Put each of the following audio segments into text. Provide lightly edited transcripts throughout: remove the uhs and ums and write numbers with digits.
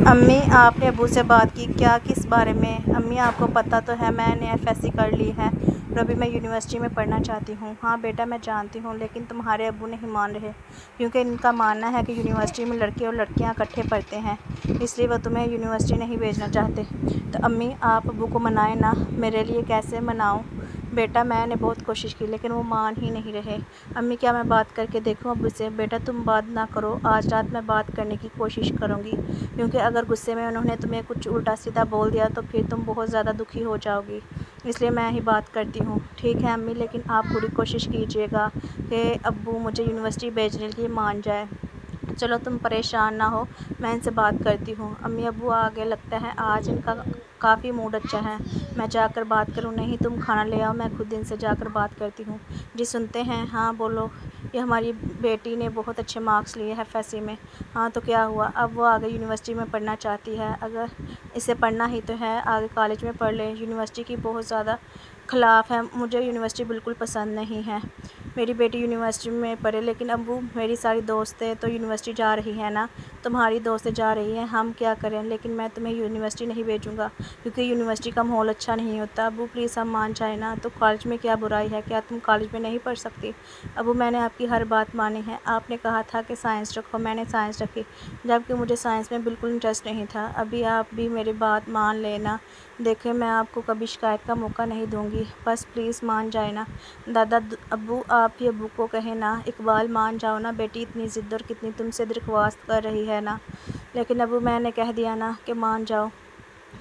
امی آپ نے ابو سے بات کی کیا کس بارے میں؟ امی آپ کو پتہ تو ہے میں نے ایف ایس سی کر لی ہے اور ابھی میں یونیورسٹی میں پڑھنا چاہتی ہوں۔ ہاں بیٹا میں جانتی ہوں، لیکن تمہارے ابو نہیں مان رہے کیونکہ ان کا ماننا ہے کہ یونیورسٹی میں لڑکے اور لڑکیاں اکٹھے پڑھتے ہیں، اس لیے وہ تمہیں یونیورسٹی نہیں بھیجنا چاہتے۔ تو امی آپ ابو کو منائیں نا۔ میرے لیے کیسے مناؤں بیٹا؟ میں نے بہت کوشش کی لیکن وہ مان ہی نہیں رہے۔ امی کیا میں بات کر کے دیکھوں ابو سے؟ بیٹا تم بات نہ کرو، آج رات میں بات کرنے کی کوشش کروں گی، کیونکہ اگر غصے میں انہوں نے تمہیں کچھ الٹا سیدھا بول دیا تو پھر تم بہت زیادہ دکھی ہو جاؤ گی، اس لیے میں ہی بات کرتی ہوں۔ ٹھیک ہے امی، لیکن آپ پوری کوشش کیجیے گا کہ ابو مجھے یونیورسٹی بھیجنے کے لیے مان جائے۔ چلو تم پریشان نہ ہو، میں ان سے بات کرتی ہوں۔ امی ابو آگے لگتا ہے آج ان کا کافی موڈ اچھا ہے، میں جا کر بات کروں؟ نہیں تم کھانا لے آؤ، میں خود ان سے جا کر بات کرتی ہوں۔ جی سنتے ہیں؟ ہاں بولو۔ یہ ہماری بیٹی نے بہت اچھے مارکس لیے ایف ایس سی میں۔ ہاں تو کیا ہوا؟ اب وہ آگے یونیورسٹی میں پڑھنا چاہتی ہے۔ اگر اسے پڑھنا ہی تو ہے آگے کالج میں پڑھ لے، یونیورسٹی کی بہت زیادہ خلاف ہے۔ مجھے یونیورسٹی بالکل پسند نہیں ہے، میری بیٹی یونیورسٹی میں پڑھے۔ لیکن ابو میری ساری دوستیں تو یونیورسٹی جا رہی ہیں نا، تمہاری دوستیں جا رہی ہیں، ہم کیا کریں؟ لیکن میں تمہیں یونیورسٹی نہیں بھیجوں گا کیونکہ یونیورسٹی کا ماحول اچھا نہیں ہوتا۔ ابو پلیز اب مان جائیں نا، تو کالج میں کیا برائی ہے؟ کیا تم کالج میں نہیں پڑھ سکتی؟ ابو میں نے آپ کی ہر بات مانی ہے، آپ نے کہا تھا کہ سائنس رکھو، میں نے سائنس رکھی، جبکہ مجھے سائنس میں بالکل انٹرسٹ نہیں تھا۔ ابھی آپ بھی میری بات مان لینا، دیکھیں میں آپ کو کبھی شکایت کا موقع نہیں دوں گی، بس پلیز مان جائیں نا۔ دادا ابو آپ ہی ابو کو کہیں نا، اقبال مان جاؤ نا، بیٹی اتنی ضد اور کتنی تم سے درخواست کر رہی ہے نا۔ لیکن ابو میں نے کہہ دیا نا کہ مان جاؤ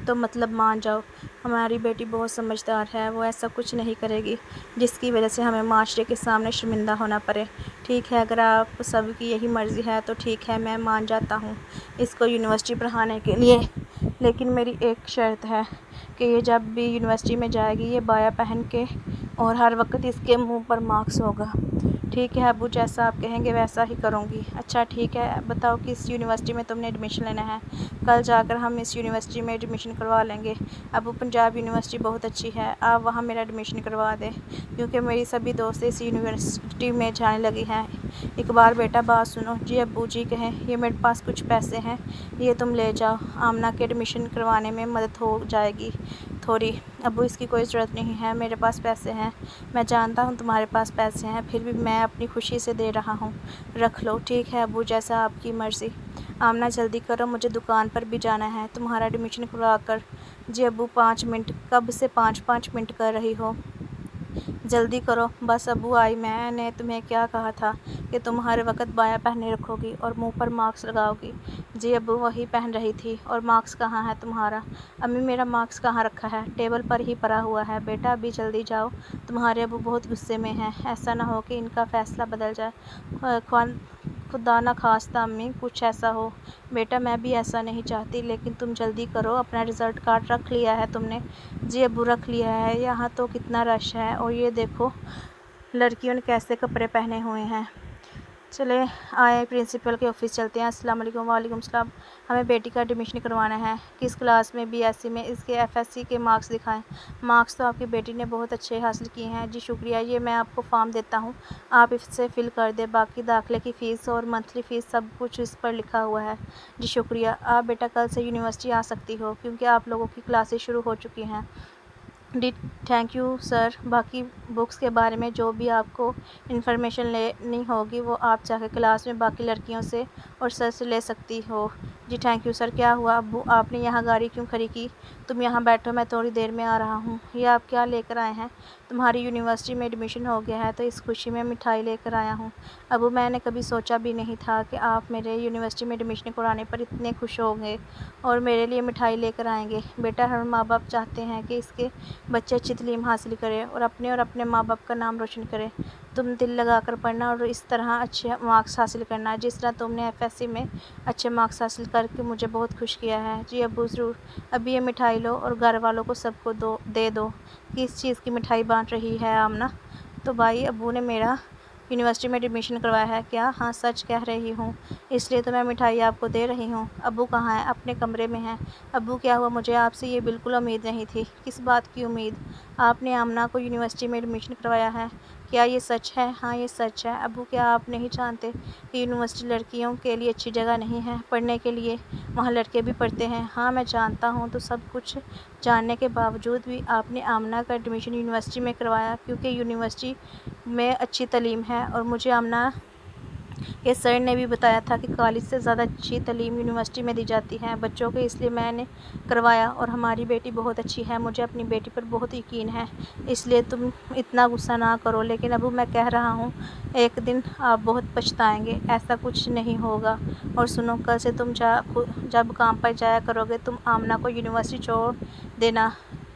تو مطلب مان جاؤ۔ ہماری بیٹی بہت سمجھدار ہے، وہ ایسا کچھ نہیں کرے گی جس کی وجہ سے ہمیں معاشرے کے سامنے شرمندہ ہونا پڑے۔ ٹھیک ہے اگر آپ سب کی یہی مرضی ہے تو ٹھیک ہے، میں مان جاتا ہوں اس کو یونیورسٹی پڑھانے کے لیے، لیکن میری ایک شرط ہے کہ یہ جب بھی یونیورسٹی میں جائے گی یہ بایا پہن کے اور ہر وقت اس کے منہ پر مارکس ہوگا۔ ٹھیک ہے ابو، جیسا آپ کہیں گے ویسا ہی کروں گی۔ اچھا ٹھیک ہے، بتاؤ کس یونیورسٹی میں تم نے ایڈمیشن لینا ہے؟ کل جا کر ہم اس یونیورسٹی میں ایڈمیشن کروا لیں گے۔ ابو پنجاب یونیورسٹی بہت اچھی ہے، آپ وہاں میرا ایڈمیشن کروا دیں، کیونکہ میری سبھی دوستیں اس یونیورسٹی میں جانے لگی ہیں۔ اقبال بیٹا بات سنو۔ جی ابو جی کہیں۔ یہ میرے پاس کچھ پیسے ہیں، یہ تم لے جاؤ، آمنہ کے ایڈمیشن کروانے میں مدد ہو جائے گی تھوڑی۔ ابو اس کی کوئی ضرورت نہیں ہے، میرے پاس پیسے ہیں۔ میں جانتا ہوں تمہارے پاس پیسے ہیں، پھر بھی میں اپنی خوشی سے دے رہا ہوں، رکھ لو۔ ٹھیک ہے ابو، جیسا آپ کی مرضی۔ آمنہ جلدی کرو، مجھے دکان پر بھی جانا ہے، تمہارا ایڈمیشن کروا کر۔ جی ابو 5 منٹ؟ کب سے 5 منٹ کر رہی ہو؟ جلدی کرو بس ابو آئی۔ میں نے تمہیں کیا کہا تھا کہ تم ہر وقت بایا پہنے رکھو گی اور منہ پر مارکس لگاؤ گی؟ جی ابو وہی پہن رہی تھی۔ اور مارکس کہاں ہے تمہارا؟ امی میرا مارکس کہاں رکھا ہے؟ ٹیبل پر ہی پڑا ہوا ہے۔ بیٹا ابھی جلدی جاؤ، تمہارے ابو بہت غصے میں ہیں، ایسا نہ ہو کہ ان کا فیصلہ بدل جائے، خدا نخواستہ امی کچھ ایسا ہو۔ بیٹا میں بھی ایسا نہیں چاہتی، لیکن تم جلدی کرو، اپنا رزلٹ کارڈ رکھ لیا ہے تم نے؟ جی ابو رکھ لیا ہے، یہاں تو کتنا رش ہے، اور یہ دیکھو لڑکیوں نے کیسے کپڑے پہنے ہوئے ہیں۔ چلے آئے پرنسپل کے آفس چلتے ہیں۔ السلام علیکم۔ وعلیکم السلام۔ ہمیں بیٹی کا ایڈمیشن کروانا ہے۔ کس کلاس میں؟ بی ایس سی میں۔ اس کے ایف ایس سی کے مارکس دکھائیں۔ مارکس تو آپ کی بیٹی نے بہت اچھے حاصل کیے ہیں۔ جی شکریہ، یہ میں آپ کو فارم دیتا ہوں، آپ اسے فل کر دیں، باقی داخلے کی فیس اور منتھلی فیس سب کچھ اس پر لکھا ہوا ہے۔ جی شکریہ، آپ بیٹا کل سے یونیورسٹی آ سکتی ہو کیونکہ آپ لوگوں کی کلاسیں شروع ہو چکی ہیں۔ D thank you sir. باقی بکس کے بارے میں جو بھی آپ کو انفارمیشن لینی ہوگی وہ آپ جا کے کلاس میں باقی لڑکیوں سے اور سر سے لے سکتی ہو۔ جی تھینک یو سر۔ کیا ہوا ابو، آپ نے یہاں گاڑی کیوں کھڑی کی؟ تم یہاں بیٹھو، میں تھوڑی دیر میں آ رہا ہوں۔ یہ آپ کیا لے کر آئے ہیں؟ تمہاری یونیورسٹی میں ایڈمیشن ہو گیا ہے تو اس خوشی میں مٹھائی لے کر آیا ہوں۔ ابو میں نے کبھی سوچا بھی نہیں تھا کہ آپ میرے یونیورسٹی میں ایڈمیشن کرانے پر اتنے خوش ہوں گے اور میرے لیے مٹھائی لے کر آئیں گے۔ بیٹا ہر ماں باپ چاہتے ہیں کہ اس کے بچے اچھی تعلیم حاصل کرے اور اپنے ماں باپ کا نام روشن کرے۔ تم دل لگا کر پڑھنا اور اس طرح اچھے مارکس حاصل کرنا جس طرح تم نے ایف ایس سی میں اچھے مارکس حاصل کر کے مجھے بہت خوش کیا ہے۔ جی ابو ضرور۔ ابھی یہ مٹھائی لو اور گھر والوں کو سب کو دے دو۔ کس چیز کی مٹھائی بانٹ رہی ہے آمنہ؟ تو بھائی ابو نے میرا یونیورسٹی میں ایڈمیشن کروایا ہے۔ کیا؟ ہاں سچ کہہ رہی ہوں، اس لیے تو میں مٹھائی آپ کو دے رہی ہوں۔ ابو کہاں ہیں؟ اپنے کمرے میں ہیں۔ ابو کیا ہوا؟ مجھے آپ سے یہ بالکل امید نہیں تھی۔ کس بات کی امید؟ آپ نے آمنہ کو یونیورسٹی میں ایڈمیشن کروایا ہے، کیا یہ سچ ہے؟ ہاں یہ سچ ہے ابو۔ کیا آپ نہیں جانتے کہ یونیورسٹی لڑکیوں کے لیے اچھی جگہ نہیں ہے پڑھنے کے لیے؟ وہاں لڑکے بھی پڑھتے ہیں۔ ہاں میں جانتا ہوں۔ تو سب کچھ جاننے کے باوجود بھی آپ نے آمنہ کا ایڈمیشن یونیورسٹی میں کروایا کیونکہ یونیورسٹی میں اچھی تعلیم ہے، اور مجھے آمنہ کے سر نے بھی بتایا تھا کہ کالج سے زیادہ اچھی تعلیم یونیورسٹی میں دی جاتی ہے بچوں کو، اس لیے میں نے کروایا۔ اور ہماری بیٹی بہت اچھی ہے، مجھے اپنی بیٹی پر بہت یقین ہے، اس لیے تم اتنا غصہ نہ کرو۔ لیکن ابو میں کہہ رہا ہوں ایک دن آپ بہت پچھتائیں گے، ایسا کچھ نہیں ہوگا۔ اور سنو، کل سے تم جب کام پر جایا کرو گے تم آمنہ کو یونیورسٹی چھوڑ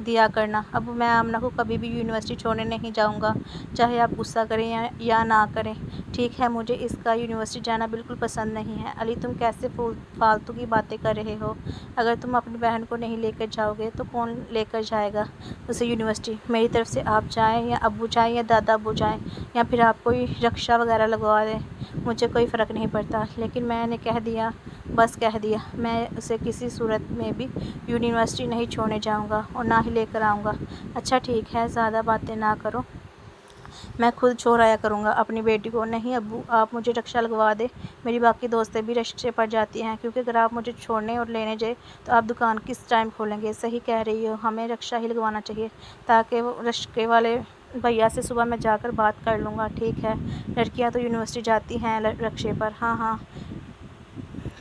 دیا کرنا۔ ابو میں آمنہ کو کبھی بھی یونیورسٹی چھوڑنے نہیں جاؤں گا، چاہے آپ غصہ کریں یا نہ کریں۔ ٹھیک ہے، مجھے اس کا یونیورسٹی جانا بالکل پسند نہیں ہے۔ علی تم کیسے فالتو کی باتیں کر رہے ہو؟ اگر تم اپنی بہن کو نہیں لے کر جاؤ گے تو کون لے کر جائے گا اسے یونیورسٹی؟ میری طرف سے آپ جائیں یا ابو جائیں یا دادا ابو جائیں یا پھر آپ کوئی رکشہ وغیرہ لگوا دیں، مجھے کوئی فرق نہیں پڑتا۔ لیکن میں نے کہہ دیا، بس کہہ دیا، میں اسے کسی صورت میں بھی یونیورسٹی نہیں چھوڑنے جاؤں گا اور نہ ہی لے کر آؤں گا۔ اچھا ٹھیک ہے، زیادہ باتیں نہ کرو، میں خود چھوڑ آیا کروں گا اپنی بیٹی کو۔ نہیں ابو، آپ مجھے رکشہ لگوا دیں، میری باقی دوستیں بھی رکشے پر جاتی ہیں، کیونکہ اگر آپ مجھے چھوڑنے اور لینے جائیں تو آپ دکان کس ٹائم کھولیں گے؟ صحیح کہہ رہی ہو، ہمیں رکشہ ہی لگوانا چاہیے تاکہ وہ رکشے والے بھیا سے صبح میں جا کر بات کر لوں گا۔ ٹھیک ہے، لڑکیاں تو یونیورسٹی جاتی ہیں رکشے پر۔ ہاں ہاں،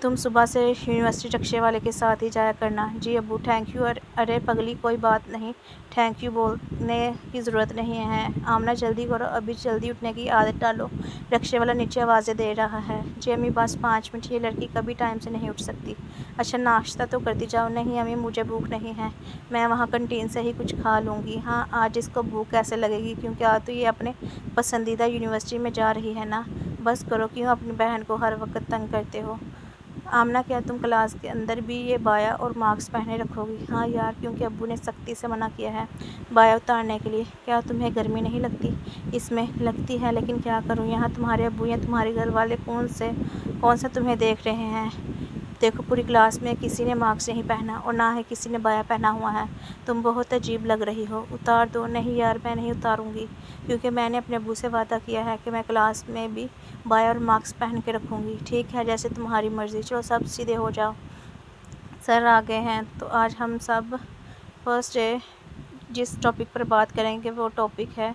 تم صبح سے یونیورسٹی رکشے والے کے ساتھ ہی جایا کرنا۔ جی ابو، تھینک یو۔ ارے پگلی، کوئی بات نہیں، تھینک یو بولنے کی ضرورت نہیں ہے۔ آمنہ جلدی کرو، ابھی جلدی اٹھنے کی عادت ڈالو، رکشے والا نیچے آوازیں دے رہا ہے۔ جی امی بس 5 منٹ، یہ لڑکی کبھی ٹائم سے نہیں اٹھ سکتی۔ اچھا ناشتہ تو کرتی جاؤ۔ نہیں امی، مجھے بھوک نہیں ہے، میں وہاں کنٹین سے ہی کچھ کھا لوں گی۔ ہاں، آج اس کو بھوک کیسے لگے گی، کیونکہ آج تو یہ اپنے پسندیدہ یونیورسٹی میں جا رہی ہے نا۔ بس کرو، کیوں اپنی بہن کو ہر وقت تنگ کرتے ہو؟ آمنہ کیا تم کلاس کے اندر بھی یہ بایا اور ماسک پہنے رکھو گی؟ ہاں یار، کیونکہ ابو نے سختی سے منع کیا ہے بایا اتارنے کے لیے۔ کیا تمہیں گرمی نہیں لگتی؟ اس میں لگتی ہے، لیکن کیا کروں، یہاں تمہارے ابو یا تمہارے گھر والے کون سا تمہیں دیکھ رہے ہیں؟ دیکھو، پوری کلاس میں کسی نے ماسک نہیں پہنا اور نہ ہی کسی نے بایا پہنا ہوا ہے، تم بہت عجیب لگ رہی ہو، اتار دو۔ نہیں یار، میں نہیں اتاروں گی، کیونکہ میں نے اپنے ابو سے وعدہ کیا ہے کہ میں کلاس میں بھی بایا اور ماسک پہن کے رکھوں گی۔ ٹھیک ہے، جیسے تمہاری مرضی، چلو سب سیدھے ہو جاؤ۔ سر آ گئے ہیں، تو آج ہم سب فرسٹ ڈے جس ٹاپک پر بات کریں گے وہ ٹاپک ہے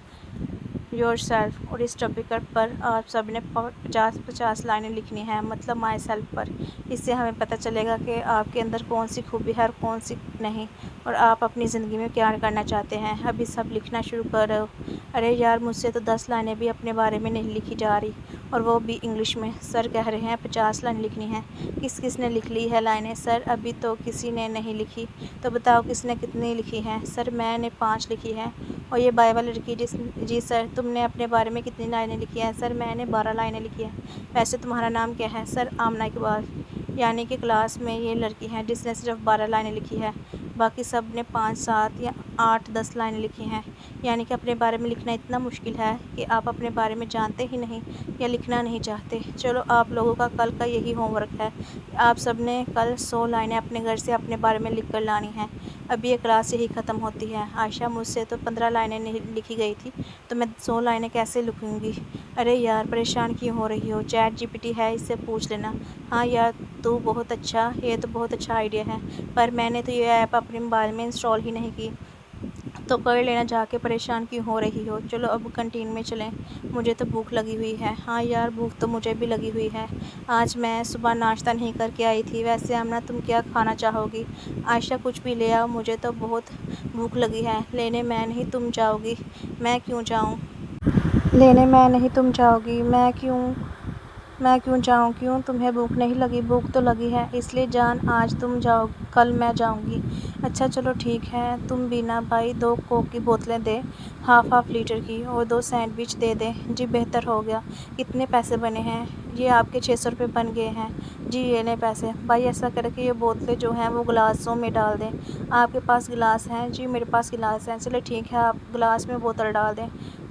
یور سیلف، اور اس ٹاپک پر آپ سب نے 50 لائنیں لکھنی ہیں، مطلب مائی سیلف پر۔ اس سے ہمیں پتہ چلے گا کہ آپ کے اندر کون سی خوبی ہے اور کون سی نہیں، اور آپ اپنی زندگی میں کیا کرنا چاہتے ہیں۔ ابھی سب لکھنا شروع کرو۔ ارے یار، مجھ سے تو 10 لائنیں بھی اپنے بارے میں نہیں لکھی جا رہی، اور وہ بھی انگلش میں۔ سر کہہ رہے ہیں 50 لائن لکھنی ہے۔ کس نے لکھ لی ہے لائنیں؟ سر ابھی تو کسی نے نہیں لکھی۔ تو بتاؤ کس نے کتنی لکھی ہیں؟ سر میں نے 5 لکھی ہیں۔ اور یہ بایا والی لڑکی جی سر، تم نے اپنے بارے میں کتنی لائنیں لکھی ہیں؟ سر میں نے 12 لائنیں لکھی ہیں۔ ویسے تمہارا نام کیا ہے؟ سر آمنہ اقبال۔ یعنی کہ کلاس میں یہ لڑکی ہے جس نے صرف 12 لائنیں لکھی ہیں، باقی سب نے 5 7 یا 8 10 لائنیں لکھی ہیں۔ یعنی کہ اپنے بارے میں لکھنا اتنا مشکل ہے کہ آپ اپنے بارے میں جانتے ہی نہیں یا لکھنا نہیں چاہتے۔ چلو، آپ لوگوں کا کل کا یہی ہوم ورک ہے، آپ سب نے کل 100 لائنیں اپنے گھر سے اپنے بارے میں لکھ کر لانی ہیں۔ ابھی یہ کلاس یہی ختم ہوتی ہے۔ عائشہ، مجھ سے تو 15 لائنیں نہیں لکھی گئی تھی، تو میں 100 لائنیں کیسے لکھوں گی؟ ارے یار، پریشان کیوں ہو رہی ہو؟ چیٹ جی پی ٹی ہے، اس سے پوچھ لینا۔ ہاں یار، یہ تو بہت اچھا آئیڈیا ہے، پر میں نے تو یہ ایپ اپنے موبائل میں انسٹال ہی نہیں کی، تو کر لینا جا کے، پریشان کیوں ہو رہی ہو؟ چلو اب کنٹین میں چلیں، مجھے تو بھوک لگی ہوئی ہے۔ ہاں یار، بھوک تو مجھے بھی لگی ہوئی ہے، آج میں صبح ناشتہ نہیں کر کے آئی تھی۔ ویسے آمنہ، تم کیا کھانا چاہو گی؟ عائشہ، کچھ بھی لے آؤ، مجھے تو بہت بھوک لگی ہے۔ لینے میں نہیں تم جاؤ گی؟ میں کیوں جاؤں؟ لینے میں نہیں تم جاؤ گی؟ میں کیوں جاؤں؟ کیوں تمہیں بھوک نہیں لگی؟ بھوک تو لگی ہے، اس لیے جان آج تم جاؤ، کل میں جاؤں گی۔ اچھا چلو ٹھیک ہے۔ تم بھی نا بھائی 2 کوک کی بوتلیں دیں، ہاف لیٹر کی، اور 2 سینڈوچ دے دیں۔ جی بہتر ہوگا۔ کتنے پیسے بنے ہیں؟ یہ آپ کے 600 روپے بن گئے ہیں۔ جی یہ لیں پیسے۔ بھائی ایسا کریں کہ یہ بوتلیں جو ہیں وہ گلاسوں میں ڈال دیں۔ آپ کے پاس گلاس ہیں؟ جی میرے پاس گلاس ہیں۔ چلے ٹھیک ہے، آپ گلاس میں بوتل ڈال دیں۔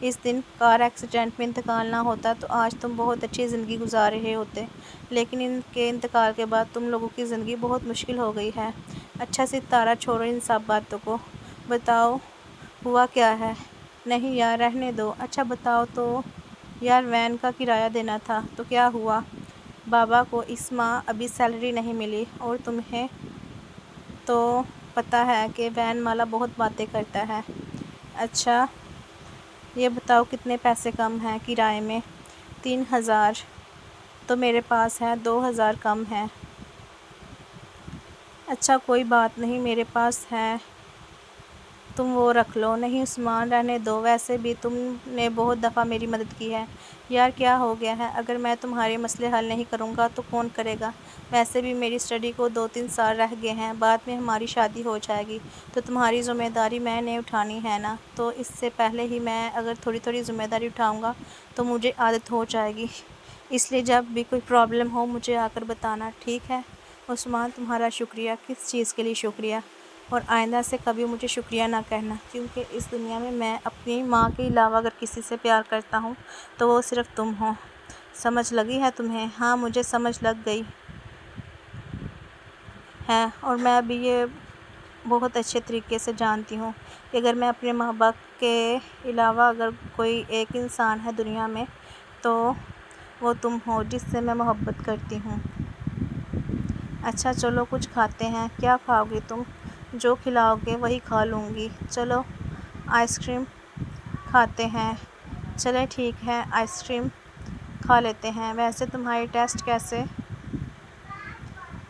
اس دن کار ایکسیڈنٹ میں انتقال نہ ہوتا تو آج تم بہت اچھی زندگی گزار رہے ہوتے، لیکن ان کے انتقال کے بعد تم لوگوں کی زندگی بہت مشکل ہو گئی ہے۔ اچھا ستارہ، چھوڑو ان سب باتوں کو، بتاؤ ہوا کیا ہے؟ نہیں یار، رہنے دو۔ اچھا بتاؤ تو یار، وین کا کرایہ دینا تھا تو کیا ہوا؟ بابا کو اس ماہ ابھی سیلری نہیں ملی، اور تمہیں تو پتہ ہے کہ وین والا بہت باتیں کرتا ہے۔ اچھا یہ بتاؤ کتنے پیسے کم ہیں کرائے میں؟ 3000 تو میرے پاس ہے، 2000 کم ہے۔ اچھا کوئی بات نہیں، میرے پاس ہے، تم وہ رکھ لو۔ نہیں عثمان، رہنے دو، ویسے بھی تم نے بہت دفعہ میری مدد کی ہے۔ یار کیا ہو گیا ہے؟ اگر میں تمہارے مسئلے حل نہیں کروں گا تو کون کرے گا؟ ویسے بھی میری اسٹڈی کو 2-3 سال رہ گئے ہیں، بعد میں ہماری شادی ہو جائے گی تو تمہاری ذمہ داری میں نے اٹھانی ہے نا، تو اس سے پہلے ہی میں اگر تھوڑی تھوڑی ذمہ داری اٹھاؤں گا تو مجھے عادت ہو جائے گی، اس لیے جب بھی کوئی پرابلم ہو مجھے آ کر بتانا، ٹھیک ہے؟ عثمان تمہارا شکریہ؟ کس چیز کے لیے شکریہ؟ اور آئندہ سے کبھی مجھے شکریہ نہ کہنا، کیونکہ اس دنیا میں اپنی ماں کے علاوہ اگر کسی سے پیار کرتا ہوں تو وہ صرف تم ہو۔ سمجھ لگی ہے تمہیں؟ ہاں مجھے سمجھ لگ گئی ہے، اور میں ابھی یہ بہت اچھے طریقے سے جانتی ہوں کہ اگر میں اپنے ماں باپ کے علاوہ اگر کوئی ایک انسان ہے دنیا میں تو وہ تم ہو، جس سے میں محبت کرتی ہوں۔ اچھا چلو کچھ کھاتے ہیں۔ کیا کھاؤ گی تم؟ جو کھلاؤ گے وہی کھا لوں گی۔ چلو آئس کریم کھاتے ہیں۔ چلے ٹھیک ہے، آئس کریم کھا لیتے ہیں۔ ویسے تمہارے ٹیسٹ کیسے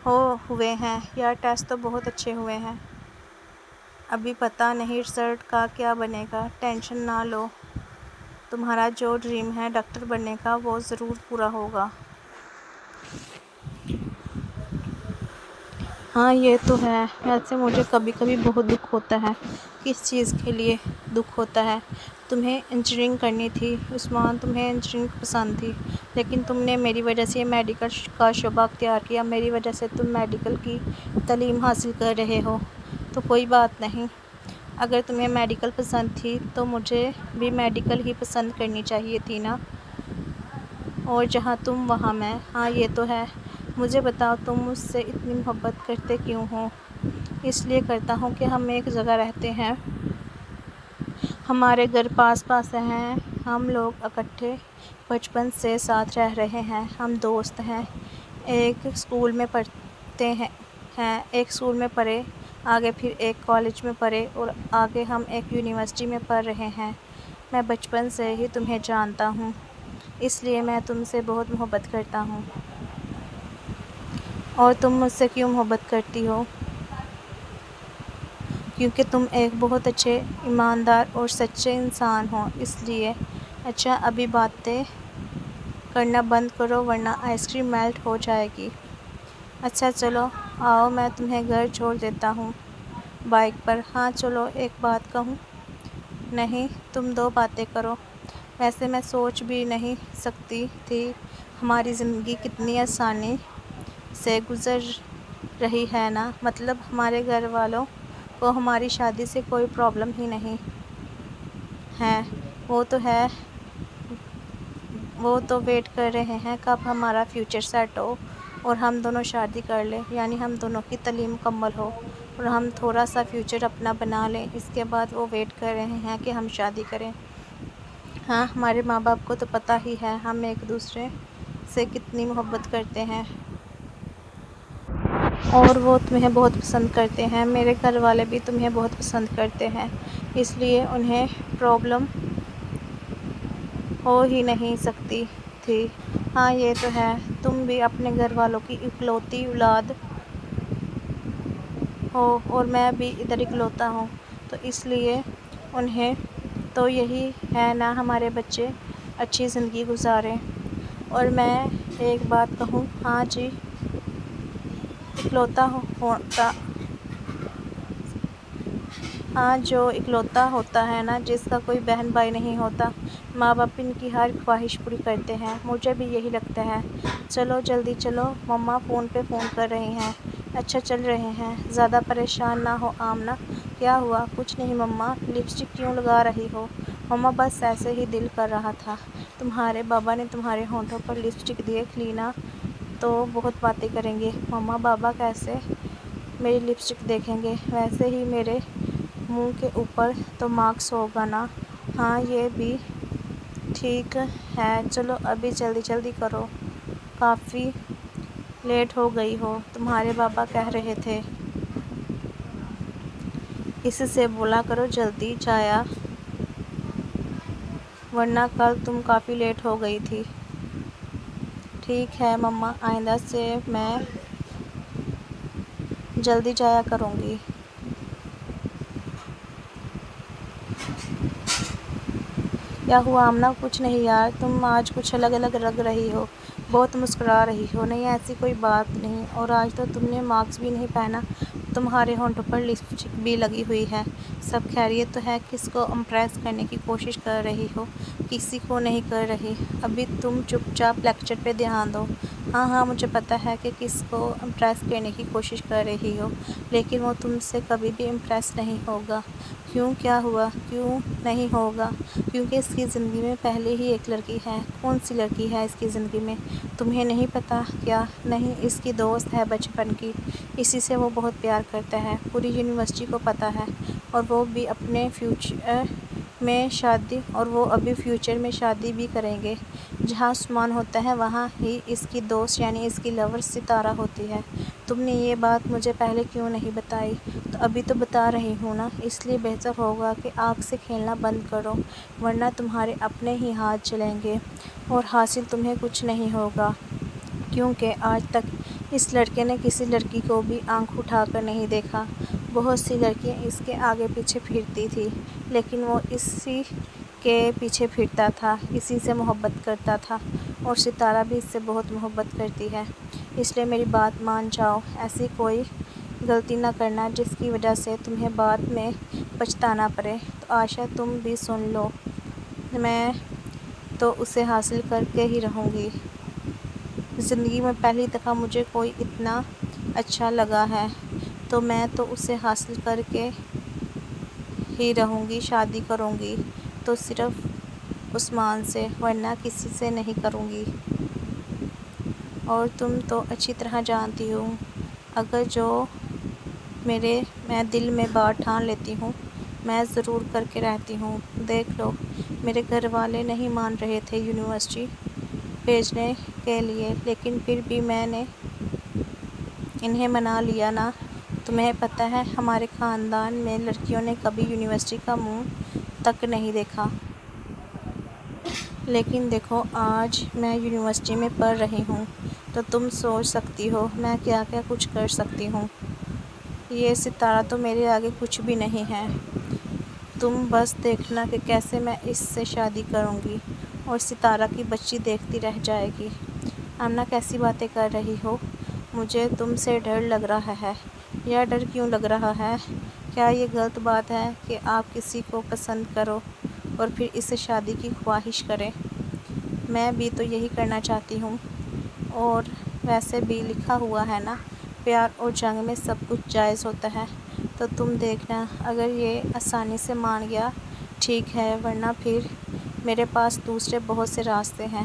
ہوئے ہیں؟ یار ٹیسٹ تو بہت اچھے ہوئے ہیں۔ ابھی پتہ نہیں رزلٹ کا کیا بنے گا، ٹینشن نہ لو، تمہارا جو ڈریم ہے ڈاکٹر بننے کا وہ ضرور پورا ہوگا۔ ہاں یہ تو ہے، ویسے مجھے کبھی کبھی بہت دکھ ہوتا ہے۔ کس چیز کے لیے دکھ ہوتا ہے؟ تمہیں انجینئرنگ کرنی تھی عثمان، تمہیں انجینئرنگ پسند تھی، لیکن تم نے میری وجہ سے یہ میڈیکل کا شعبہ اختیار کیا، میری وجہ سے تم میڈیکل کی تعلیم حاصل کر رہے ہو، تو کوئی بات نہیں۔ اگر تمہیں میڈیکل پسند تھی تو مجھے بھی میڈیکل ہی پسند کرنی چاہیے تھی نا، اور جہاں تم وہاں میں۔ ہاں یہ تو ہے۔ مجھے بتاؤ تم مجھ سے اتنی محبت کرتے کیوں ہو؟ اس لیے کرتا ہوں کہ ہم ایک جگہ رہتے ہیں، ہمارے گھر پاس پاس ہیں، ہم لوگ اکٹھے بچپن سے ساتھ رہ رہے ہیں، ہم دوست ہیں، ایک اسکول میں پڑھتے ہیں، ایک اسکول میں پڑھے، آگے پھر ایک کالج میں پڑھے، اور آگے ہم ایک یونیورسٹی میں پڑھ رہے ہیں۔ میں بچپن سے ہی تمہیں جانتا ہوں، اس لیے میں تم سے بہت محبت کرتا ہوں۔ اور تم مجھ سے کیوں محبت کرتی ہو؟ کیونکہ تم ایک بہت اچھے، ایماندار اور سچے انسان ہو، اس لیے۔ اچھا ابھی باتیں کرنا بند کرو ورنہ آئس کریم میلٹ ہو جائے گی۔ اچھا چلو آؤ، میں تمہیں گھر چھوڑ دیتا ہوں بائیک پر۔ ہاں چلو ایک بات کہوں؟ نہیں، تم 2 باتیں کرو۔ ویسے میں سوچ بھی نہیں سکتی تھی ہماری زندگی کتنی آسانی سے گزر رہی ہے نا، مطلب ہمارے گھر والوں کو ہماری شادی سے کوئی پرابلم ہی نہیں ہے، وہ تو ہے، وہ تو ویٹ کر رہے ہیں کب ہمارا فیوچر سیٹ ہو اور ہم دونوں شادی کر لیں، یعنی ہم دونوں کی تعلیم مکمل ہو اور ہم تھوڑا سا فیوچر اپنا بنا لیں، اس کے بعد وہ ویٹ کر رہے ہیں کہ ہم شادی کریں۔ ہاں ہمارے ماں باپ کو تو پتہ ہی ہے ہم ایک دوسرے سے کتنی محبت کرتے ہیں، اور وہ تمہیں بہت پسند کرتے ہیں، میرے گھر والے بھی تمہیں بہت پسند کرتے ہیں، اس لیے انہیں پرابلم ہو ہی نہیں سکتی تھی۔ ہاں یہ تو ہے، تم بھی اپنے گھر والوں کی اکلوتی اولاد ہو اور میں بھی ادھر اکلوتا ہوں، تو اس لیے انہیں تو یہی ہے نا ہمارے بچے اچھی زندگی گزاریں۔ اور میں ایک بات کہوں؟ ہاں جی، اکلوتا ہوتا، ہاں جو اکلوتا ہوتا ہے نا، جس کا کوئی بہن بھائی نہیں ہوتا، ماں باپ ان کی ہر خواہش پوری کرتے ہیں، مجھے بھی یہی لگتا ہے۔ چلو جلدی چلو، مما فون پہ فون کر رہی ہیں۔ اچھا چل رہے ہیں، زیادہ پریشان نہ ہو آمنہ۔ کیا ہوا؟ کچھ نہیں مما، لپسٹک کیوں لگا رہی ہو؟ مما بس ایسے ہی دل کر رہا تھا۔ تمہارے بابا نے تمہارے ہونٹوں پر لپسٹک دیکھ لی نا تو بہت باتیں کریں گے۔ مما بابا کیسے میری لپسٹک دیکھیں گے؟ ویسے ہی میرے منہ کے اوپر تو مارکس ہوگا نا۔ ہاں یہ بھی ٹھیک ہے، چلو ابھی جلدی جلدی کرو، کافی لیٹ ہو گئی ہو۔ تمہارے بابا کہہ رہے تھے اس سے بولا کرو جلدی جایا ورنہ کل تم کافی لیٹ ہو گئی تھی۔ ٹھیک ہے مما، آئندہ سے میں جلدی جایا کروں گی۔ کیا ہوا آمنہ؟ کچھ نہیں یار، تم آج کچھ الگ الگ لگ رہی ہو، بہت مسکرا رہی ہو۔ نہیں ایسی کوئی بات نہیں، اور آج تو تم نے ماسک بھی نہیں پہنا، تمہارے ہونٹوں پر لپسٹک بھی لگی ہوئی ہے۔ سب خیریت تو ہے؟ کس کو امپریس کرنے کی کوشش کر رہی ہو؟ کسی کو نہیں کر رہی، ابھی تم چپ چاپ لیکچر پہ دھیان دو۔ ہاں ہاں مجھے پتہ ہے کہ کس کو امپریس کرنے کی کوشش کر رہی ہو، لیکن وہ تم سے کبھی بھی امپریس نہیں ہوگا۔ کیوں، کیا ہوا؟ کیوں نہیں ہوگا؟ کیونکہ اس کی زندگی میں پہلے ہی ایک لڑکی ہے۔ کون سی لڑکی ہے اس کی زندگی میں؟ تمہیں نہیں پتہ کیا؟ نہیں، اس کی دوست ہے بچپن کی، اسی سے وہ بہت پیار کرتا ہے، پوری یونیورسٹی کو پتہ ہے، اور وہ بھی اپنے فیوچر میں شادی اور وہ ابھی فیوچر میں شادی بھی کریں گے۔ جہاں عثمان ہوتا ہے وہاں ہی اس کی دوست یعنی اس کی لور ستارہ ہوتی ہے۔ تم نے یہ بات مجھے پہلے کیوں نہیں بتائی؟ تو ابھی تو بتا رہی ہوں نا، اس لیے بہتر ہوگا کہ آنکھ سے کھیلنا بند کرو، ورنہ تمہارے اپنے ہی ہاتھ جلیں گے اور حاصل تمہیں کچھ نہیں ہوگا۔ کیونکہ آج تک اس لڑکے نے کسی لڑکی کو بھی آنکھ اٹھا کر نہیں دیکھا۔ بہت سی لڑکیاں اس کے آگے پیچھے پھرتی تھیں، لیکن وہ اسی کے پیچھے پھرتا تھا، اسی سے محبت کرتا تھا، اور ستارہ بھی اس سے بہت محبت کرتی ہے۔ اس لیے میری بات مان جاؤ، ایسی کوئی غلطی نہ کرنا جس کی وجہ سے تمہیں بعد میں پچھتانا پڑے۔ تو عائشہ تم بھی سن لو، میں تو اسے حاصل کر کے ہی رہوں گی۔ زندگی میں پہلی دفعہ مجھے کوئی اتنا اچھا لگا ہے تو میں تو اسے حاصل کر کے ہی رہوں گی۔ شادی کروں گی تو صرف عثمان سے، ورنہ کسی سے نہیں کروں گی۔ اور تم تو اچھی طرح جانتی ہو، اگر جو میں دل میں بات ٹھان لیتی ہوں میں ضرور کر کے رہتی ہوں۔ دیکھ لو، میرے گھر والے نہیں مان رہے تھے یونیورسٹی بھیجنے کے لیے، لیکن پھر بھی میں نے انہیں منا لیا نا۔ تمہیں پتہ ہے ہمارے خاندان میں لڑکیوں نے کبھی یونیورسٹی کا منہ تک نہیں دیکھا۔ لیکن دیکھو آج میں یونیورسٹی میں پڑھ رہی ہوں، تو تم سوچ سکتی ہو میں کیا کیا کچھ کر سکتی ہوں۔ یہ ستارہ تو میرے آگے کچھ بھی نہیں ہے۔ تم بس دیکھنا کہ کیسے میں اس سے شادی کروں گی اور ستارہ کی بچی دیکھتی رہ جائے گی۔ آمنہ کیسی باتیں کر رہی ہو؟ مجھے تم سے ڈر لگ رہا ہے۔ یا ڈر کیوں لگ رہا ہے؟ کیا یہ غلط بات ہے کہ آپ کسی کو پسند کرو اور پھر اس سے شادی کی خواہش کریں؟ میں بھی تو یہی کرنا چاہتی ہوں، اور ویسے بھی لکھا ہوا ہے نا، پیار اور جنگ میں سب کچھ جائز ہوتا ہے۔ تو تم دیکھنا، اگر یہ آسانی سے مان گیا ٹھیک ہے، ورنہ پھر میرے پاس دوسرے بہت سے راستے ہیں۔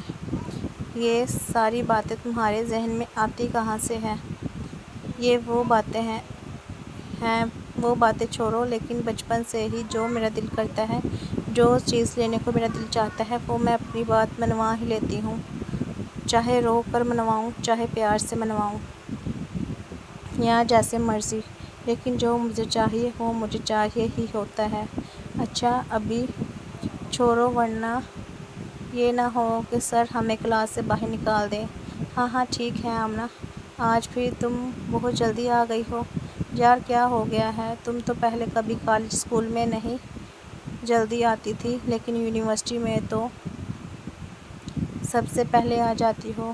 یہ ساری باتیں تمہارے ذہن میں آتی کہاں سے ہیں؟ یہ وہ باتیں چھوڑو، لیکن بچپن سے ہی جو میرا دل کرتا ہے، جو چیز لینے کو میرا دل چاہتا ہے، وہ میں اپنی بات منوا ہی لیتی ہوں، چاہے رو کر منواؤں، چاہے پیار سے منواؤں، یا جیسے مرضی، لیکن جو مجھے چاہیے وہ مجھے چاہیے ہی ہوتا ہے۔ اچھا ابھی چھوڑو، ورنہ یہ نہ ہو کہ سر ہمیں کلاس سے باہر نکال دیں۔ ہاں ہاں ٹھیک ہے آمنہ، آج پھر تم بہت جلدی آ گئی ہو۔ یار کیا ہو گیا ہے؟ تم تو پہلے کبھی کالج اسکول میں نہیں جلدی آتی تھی، لیکن یونیورسٹی میں تو سب سے پہلے آ جاتی ہو۔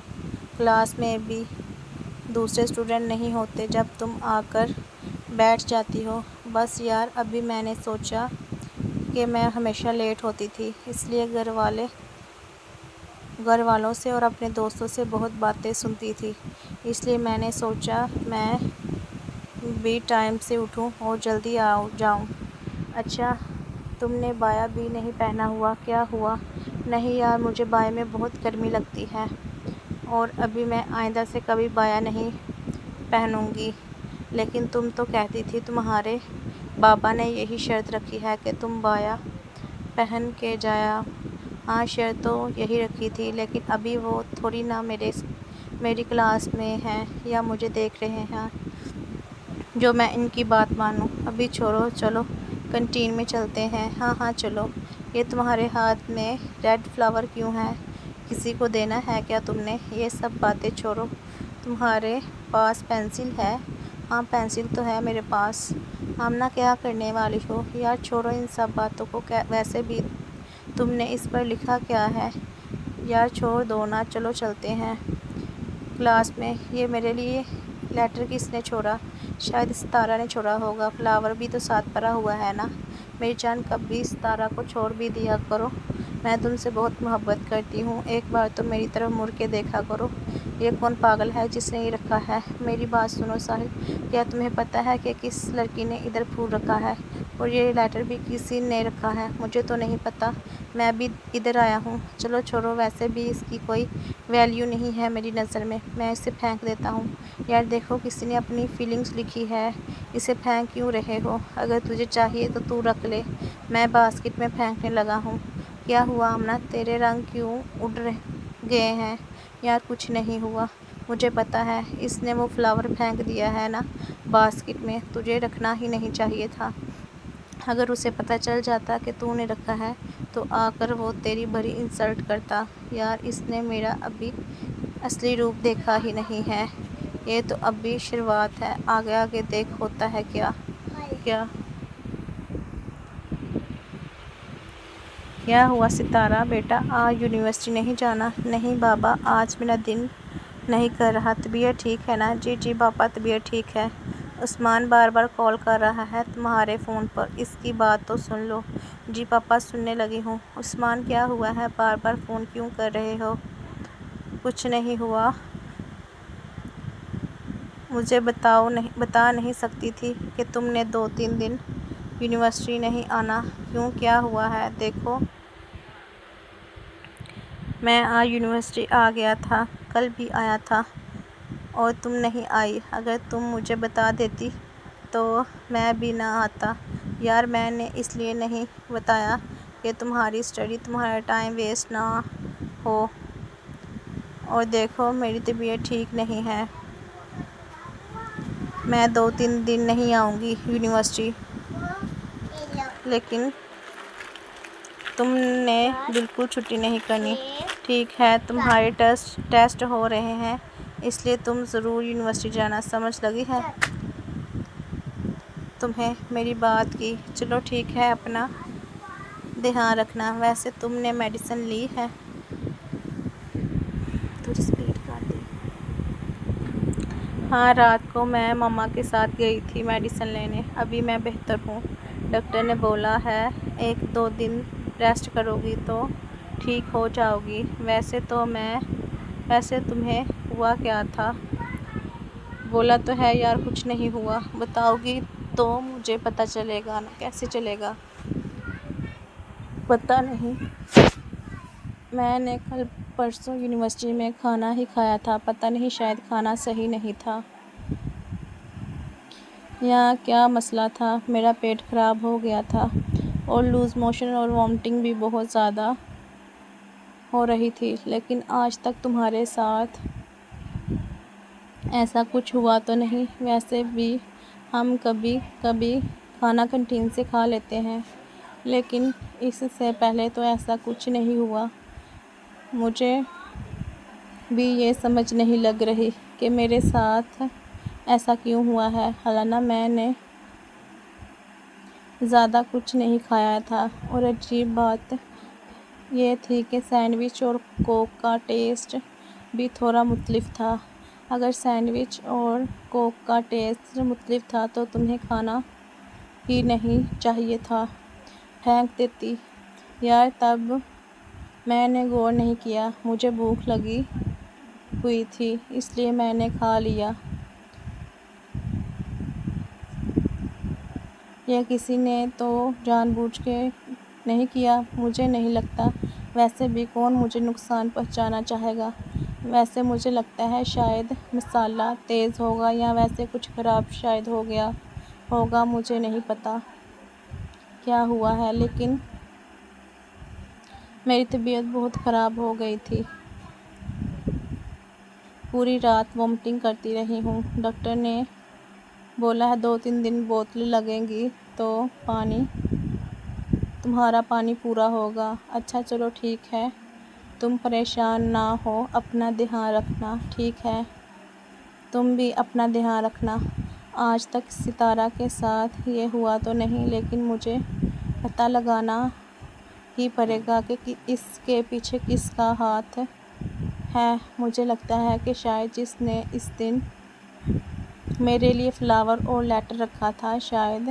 کلاس میں بھی دوسرے اسٹوڈنٹ نہیں ہوتے جب تم آ کر بیٹھ جاتی ہو۔ بس یار ابھی میں نے سوچا کہ میں ہمیشہ لیٹ ہوتی تھی، اس لیے گھر والوں سے اور اپنے دوستوں سے بہت باتیں سنتی تھی، اس لیے میں نے سوچا میں بھی ٹائم سے اٹھوں اور جلدی آ جاؤں۔ اچھا تم نے بایا بھی نہیں پہنا ہوا، کیا ہوا؟ نہیں یار، مجھے بایا میں بہت گرمی لگتی ہے اور ابھی میں آئندہ سے کبھی بایا نہیں پہنوں گی۔ لیکن تم تو کہتی تھی تمہارے بابا نے یہی شرط رکھی ہے کہ تم بایا پہن کے جایا۔ ہاں، شرط تو یہی رکھی تھی، لیکن ابھی وہ تھوڑی نہ میری کلاس میں ہیں یا مجھے دیکھ رہے ہیں جو میں ان کی بات مانوں۔ ابھی چھوڑو، چلو کینٹین میں چلتے ہیں۔ ہاں ہاں چلو۔ یہ تمہارے ہاتھ میں ریڈ فلاور کیوں ہے؟ کسی کو دینا ہے کیا تم نے؟ یہ سب باتیں چھوڑو، تمہارے پاس پینسل ہے؟ ہاں پینسل تو ہے میرے پاس۔ آمنہ کیا کرنے والی ہو؟ یار چھوڑو ان سب باتوں کو، ویسے بھی تم نے اس پر لکھا کیا ہے؟ یار چھوڑ دو نا، چلو چلتے ہیں کلاس میں۔ یہ میرے لیے لیٹر کس نے چھوڑا؟ شاید ستارہ نے چھوڑا ہوگا۔ فلاور بھی تو ساتھ بھرا ہوا ہے نا۔ میری جان، کبھی ستارہ کو چھوڑ بھی دیا کرو، میں تم سے بہت محبت کرتی ہوں، ایک بار تو میری طرف مڑ کے دیکھا کرو۔ یہ کون پاگل ہے جس نے یہ رکھا ہے؟ میری بات سنو ساحل، کیا تمہیں پتہ ہے کہ کس لڑکی نے ادھر پھول رکھا ہے؟ اور یہ لیٹر بھی کسی نے رکھا ہے؟ مجھے تو نہیں پتہ، میں بھی ادھر آیا ہوں۔ چلو چھوڑو، ویسے بھی اس کی کوئی ویلیو نہیں ہے میری نظر میں اسے پھینک دیتا ہوں۔ یار دیکھو، کسی نے اپنی فیلنگز لکھی ہے، اسے پھینک کیوں رہے ہو؟ اگر تجھے چاہیے تو تو رکھ لے، میں باسکٹ میں پھینکنے لگا ہوں۔ کیا ہوا آمنہ، تیرے رنگ کیوں اڑ گئے ہیں؟ یار کچھ نہیں ہوا، مجھے پتہ ہے اس نے وہ فلاور پھینک دیا ہے نا باسکٹ میں، تجھے رکھنا ہی نہیں چاہیے تھا۔ اگر اسے پتہ چل جاتا کہ تو نے رکھا ہے تو آ کر وہ تیری بڑی انسلٹ کرتا۔ یار اس نے میرا ابھی اصلی روپ دیکھا ہی نہیں ہے، یہ تو ابھی شروعات ہے، آگے آگے دیکھ ہوتا ہے کیا۔ کیا ہوا ستارہ بیٹا، آج یونیورسٹی نہیں جانا؟ نہیں بابا، آج میرا دل نہیں کر رہا۔ طبیعت ٹھیک ہے نا؟ جی پاپا، طبیعت ٹھیک ہے۔ عثمان بار بار کال کر رہا ہے تمہارے فون پر، اس کی بات تو سن لو۔ جی پاپا، سننے لگی ہوں۔ عثمان کیا ہوا ہے، بار بار فون کیوں کر رہے ہو؟ کچھ نہیں ہوا۔ مجھے بتا نہیں سکتی تھی کہ تم نے 2-3 دن یونیورسٹی نہیں آنا؟ کیوں، کیا ہوا ہے؟ دیکھو میں آج یونیورسٹی آ گیا تھا، کل بھی آیا تھا اور تم نہیں آئی۔ اگر تم مجھے بتا دیتی تو میں بھی نہ آتا۔ یار میں نے اس لیے نہیں بتایا کہ تمہاری اسٹڈی، تمہارا ٹائم ویسٹ نہ ہو، اور دیکھو میری طبیعت ٹھیک نہیں ہے، میں 2-3 دن نہیں آؤں گی یونیورسٹی۔ لیکن تم نے بالکل چھٹی نہیں کرنی، ٹھیک ہے؟ تمہارے ٹیسٹ ہو رہے ہیں، اس لیے تم ضرور یونیورسٹی جانا، سمجھ لگی ہے تمہیں میری بات کی؟ چلو ٹھیک ہے، اپنا دھیان رکھنا۔ ویسے تم نے میڈیسن لی ہے؟ ہاں، رات کو میں مما کے ساتھ گئی تھی میڈیسن لینے، ابھی میں بہتر ہوں۔ ڈاکٹر نے بولا ہے 1-2 دن ریسٹ کرو گی تو ٹھیک ہو جاؤ گی۔ ویسے تمہیں ہوا کیا تھا؟ بولا تو ہے یار کچھ نہیں ہوا۔ بتاؤ گی تو مجھے پتہ چلے گا نا، کیسے چلے گا؟ پتہ نہیں، میں نے کل پرسوں یونیورسٹی میں کھانا ہی کھایا تھا، پتہ نہیں شاید کھانا صحیح نہیں تھا یا کیا مسئلہ تھا، میرا پیٹ خراب ہو گیا تھا اور لوز موشن اور وامٹنگ بھی بہت زیادہ ہو رہی تھی۔ لیکن آج تک تمہارے ساتھ ایسا کچھ ہوا تو نہیں؟ ویسے بھی ہم کبھی کبھی کھانا کینٹین سے کھا لیتے ہیں، لیکن اس سے پہلے تو ایسا کچھ نہیں ہوا۔ مجھے بھی یہ سمجھ نہیں لگ رہی کہ میرے ساتھ ایسا کیوں ہوا ہے، حالانہ میں نے زیادہ کچھ نہیں کھایا تھا۔ اور عجیب بات یہ تھی کہ سینڈوچ اور کوک کا ٹیسٹ بھی تھوڑا مختلف تھا۔ اگر سینڈوچ اور کوک کا ٹیسٹ مختلف تھا تو تمہیں کھانا ہی نہیں چاہیے تھا، پھینک دیتی۔ یار تب میں نے غور نہیں کیا، مجھے بھوک لگی ہوئی تھی اس لیے میں نے کھا لیا۔ یہ کسی نے تو جان بوجھ کے نہیں کیا، مجھے نہیں لگتا۔ ویسے بھی کون مجھے نقصان پہنچانا چاہے گا؟ ویسے مجھے لگتا ہے شاید مسالہ تیز ہوگا یا ویسے کچھ خراب شاید ہو گیا ہوگا، مجھے نہیں پتہ کیا ہوا ہے، لیکن میری طبیعت بہت خراب ہو گئی تھی۔ پوری رات وامٹنگ کرتی رہی ہوں۔ ڈاکٹر نے بولا ہے 2-3 دن بوتلیں لگیں گی تو تمہارا پانی پورا ہوگا۔ اچھا چلو ٹھیک ہے، تم پریشان نہ ہو، اپنا دھیان رکھنا، ٹھیک ہے؟ تم بھی اپنا دھیان رکھنا۔ آج تک ستارہ کے ساتھ یہ ہوا تو نہیں، لیکن مجھے پتہ لگانا ہی پڑے گا کہ اس کے پیچھے کس کا ہاتھ ہے۔ مجھے لگتا ہے کہ شاید جس نے اس دن میرے لیے فلاور اور لیٹر رکھا تھا، شاید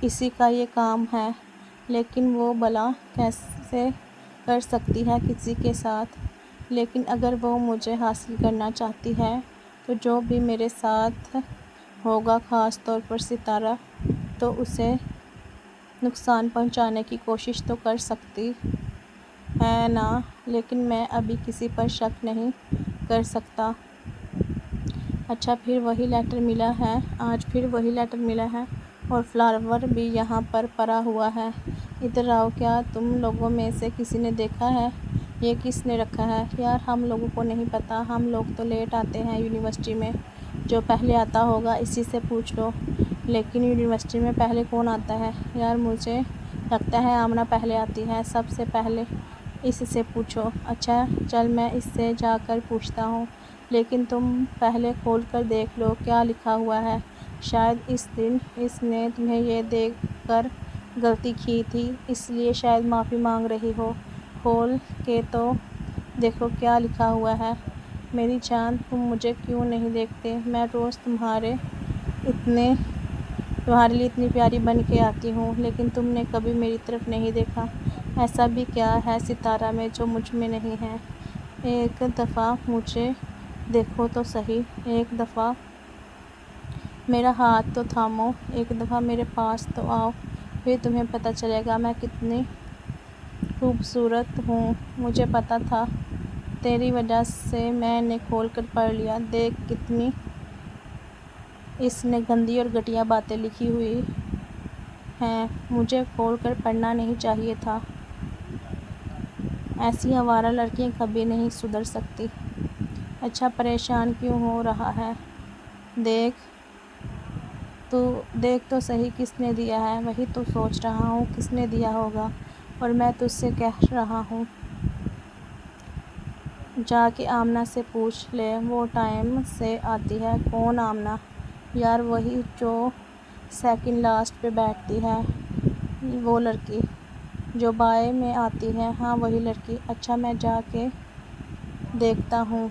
اسی کا یہ کام ہے، لیکن وہ بھلا کیسے کر سکتی ہے کسی کے ساتھ؟ لیکن اگر وہ مجھے حاصل کرنا چاہتی ہے تو جو بھی میرے ساتھ ہوگا، خاص طور پر ستارہ، تو اسے نقصان پہنچانے کی کوشش تو کر سکتی ہے نا؟ لیکن میں ابھی کسی پر شک نہیں کر سکتا۔ اچھا پھر وہی لیٹر ملا ہے؟ آج پھر وہی لیٹر ملا ہے اور فلاور بھی یہاں پر پڑا ہوا ہے۔ ادھر آؤ، کیا تم لوگوں میں سے کسی نے دیکھا ہے یہ کس نے رکھا ہے؟ یار ہم لوگوں کو نہیں پتہ، ہم لوگ تو لیٹ آتے ہیں یونیورسٹی میں، جو پہلے آتا ہوگا اسی سے پوچھ لو۔ لیکن یونیورسٹی میں پہلے کون آتا ہے؟ یار مجھے لگتا ہے آمنہ پہلے آتی ہے، سب سے پہلے اس سے پوچھو۔ اچھا چل میں اس سے جا کر پوچھتا ہوں، لیکن تم پہلے کھول کر دیکھ لو کیا لکھا ہوا ہے، شاید اس دن اس نے تمہیں یہ دیکھ کر غلطی کی تھی، اس لیے شاید معافی مانگ رہی ہو۔ کھول کے تو دیکھو کیا لکھا ہوا ہے۔ میری جان تم مجھے کیوں نہیں دیکھتے؟ میں روز تمہارے لیے اتنی پیاری بن کے آتی ہوں، لیکن تم نے کبھی میری طرف نہیں دیکھا۔ ایسا بھی کیا ہے ستارہ میں جو مجھ میں نہیں ہے؟ ایک دفعہ مجھے دیکھو تو صحیح، ایک دفعہ میرا ہاتھ تو تھامو، ایک دفعہ میرے پاس تو آؤ، پھر تمہیں پتہ چلے گا میں کتنی خوبصورت ہوں۔ مجھے پتہ تھا، تیری وجہ سے میں نے کھول کر پڑھ لیا۔ دیکھ کتنی اس نے گندی اور گھٹیا باتیں لکھی ہوئی ہیں، مجھے کھول کر پڑھنا نہیں چاہیے تھا۔ ایسی آوارہ لڑکیاں کبھی نہیں سدھر سکتی۔ اچھا پریشان کیوں ہو رہا ہے؟ دیکھ تو صحیح کس نے دیا ہے؟ وہی تو سوچ رہا ہوں کس نے دیا ہوگا، اور میں تجھ سے کہہ رہا ہوں جا کے آمنہ سے پوچھ لے، وہ ٹائم سے آتی ہے۔ کون آمنہ؟ یار وہی جو سیکنڈ لاسٹ پہ بیٹھتی ہے، وہ لڑکی جو بائیں میں آتی ہے، ہاں وہی لڑکی۔ اچھا میں جا کے دیکھتا ہوں،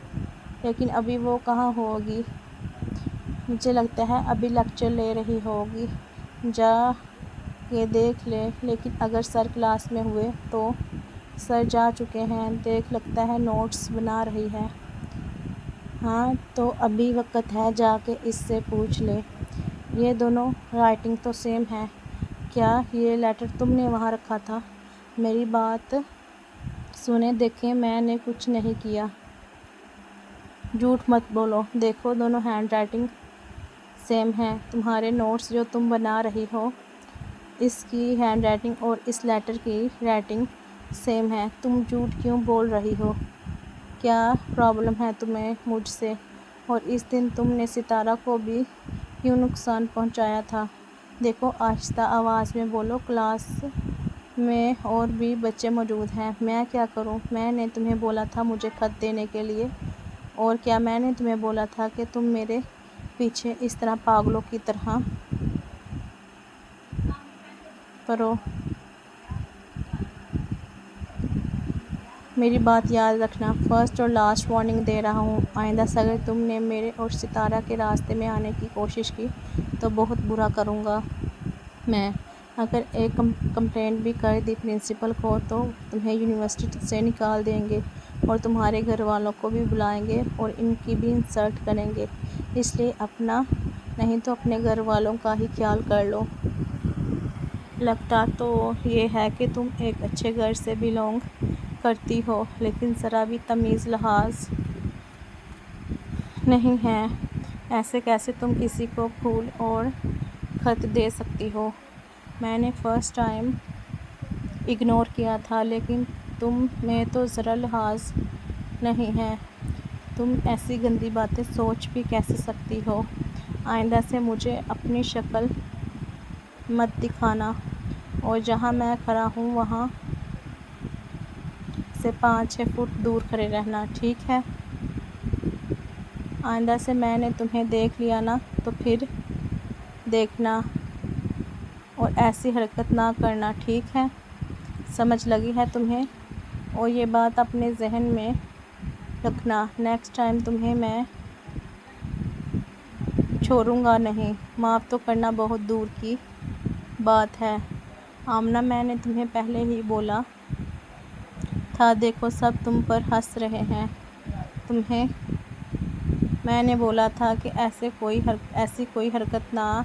لیکن ابھی وہ کہاں ہوگی؟ مجھے لگتا ہے ابھی لیکچر لے رہی ہوگی، جا کے دیکھ لے۔ لیکن اگر سر کلاس میں ہوئے تو؟ سر جا چکے ہیں، دیکھ لگتا ہے نوٹس بنا رہی ہے۔ ہاں تو ابھی وقت ہے، جا کے اس سے پوچھ لے۔ یہ دونوں رائٹنگ تو سیم ہے۔ کیا یہ لیٹر تم نے وہاں رکھا تھا؟ میری بات سنیں، دیکھیں میں نے کچھ نہیں کیا۔ جھوٹ مت بولو، دیکھو دونوں ہینڈ رائٹنگ سیم ہے۔ تمہارے نوٹس جو تم بنا رہی ہو، اس کی ہینڈ رائٹنگ اور اس لیٹر کی رائٹنگ سیم ہے۔ تم جھوٹ کیوں بول رہی ہو؟ کیا پرابلم ہے تمہیں مجھ سے؟ اور اس دن تم نے ستارہ کو بھی کیوں نقصان پہنچایا تھا؟ دیکھو آہستہ آواز میں بولو، کلاس میں اور بھی بچے موجود ہیں، میں کیا کروں؟ میں نے تمہیں بولا تھا مجھے خط دینے کے لیے، اور کیا میں نے تمہیں بولا تھا کہ تم میرے پیچھے اس طرح پاگلوں کی طرح پڑو؟ میری بات یاد رکھنا، فرسٹ اور لاسٹ وارننگ دے رہا ہوں، آئندہ سے اگر تم نے میرے اور ستارہ کے راستے میں آنے کی کوشش کی تو بہت برا کروں گا میں۔ اگر ایک کمپلینٹ بھی کر دی پرنسپل کو تو تمہیں یونیورسٹی سے نکال دیں گے، اور تمہارے گھر والوں کو بھی بلائیں گے اور ان کی بھی انسلٹ کریں گے۔ اس لیے اپنا نہیں تو اپنے گھر والوں کا ہی خیال کر لو۔ لگتا تو یہ ہے کہ تم ایک اچھے گھر سے بلونگ کرتی ہو، لیکن ذرا بھی تمیز لحاظ نہیں ہے۔ ایسے کیسے تم کسی کو پھول اور خط دے سکتی ہو؟ میں نے فرسٹ ٹائم اگنور کیا تھا، لیکن تم میں تو ذرا لحاظ نہیں ہے۔ تم ایسی گندی باتیں سوچ بھی کیسے سکتی ہو؟ آئندہ سے مجھے اپنی شکل مت دکھانا، اور جہاں میں کھڑا ہوں وہاں سے 5-6 فٹ دور کھڑے رہنا، ٹھیک ہے؟ آئندہ سے میں نے تمہیں دیکھ لیا نا تو پھر دیکھنا اور ایسی حرکت نہ کرنا، ٹھیک ہے؟ سمجھ لگی ہے تمہیں؟ اور یہ بات اپنے ذہن میں رکھنا، نیکسٹ ٹائم تمہیں میں چھوڑوں گا نہیں۔ معاف تو کرنا بہت دور کی بات ہے آمنہ، میں نے تمہیں پہلے ہی بولا تھا، دیکھو سب تم پر ہنس رہے ہیں۔ تمہیں میں نے بولا تھا کہ ایسی کوئی حرکت نہ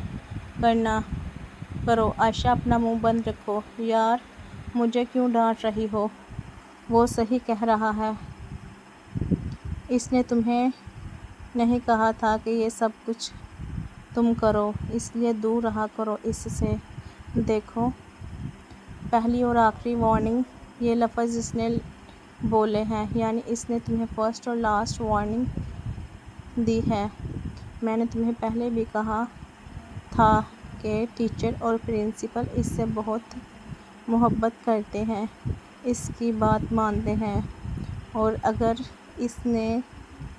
کرو۔ عائشہ اپنا منہ بند رکھو۔ یار مجھے کیوں ڈانٹ رہی ہو؟ وہ صحیح کہہ رہا ہے۔ اس نے تمہیں نہیں کہا تھا کہ یہ سب کچھ تم کرو، اس لیے دور رہا کرو اس سے۔ دیکھو، پہلی اور آخری وارننگ، یہ لفظ اس نے بولے ہیں، یعنی اس نے تمہیں فرسٹ اور لاسٹ وارننگ دی ہے۔ میں نے تمہیں پہلے بھی کہا تھا کہ ٹیچر اور پرنسپل اس سے بہت محبت کرتے ہیں، اس کی بات مانتے ہیں، اور اگر اس نے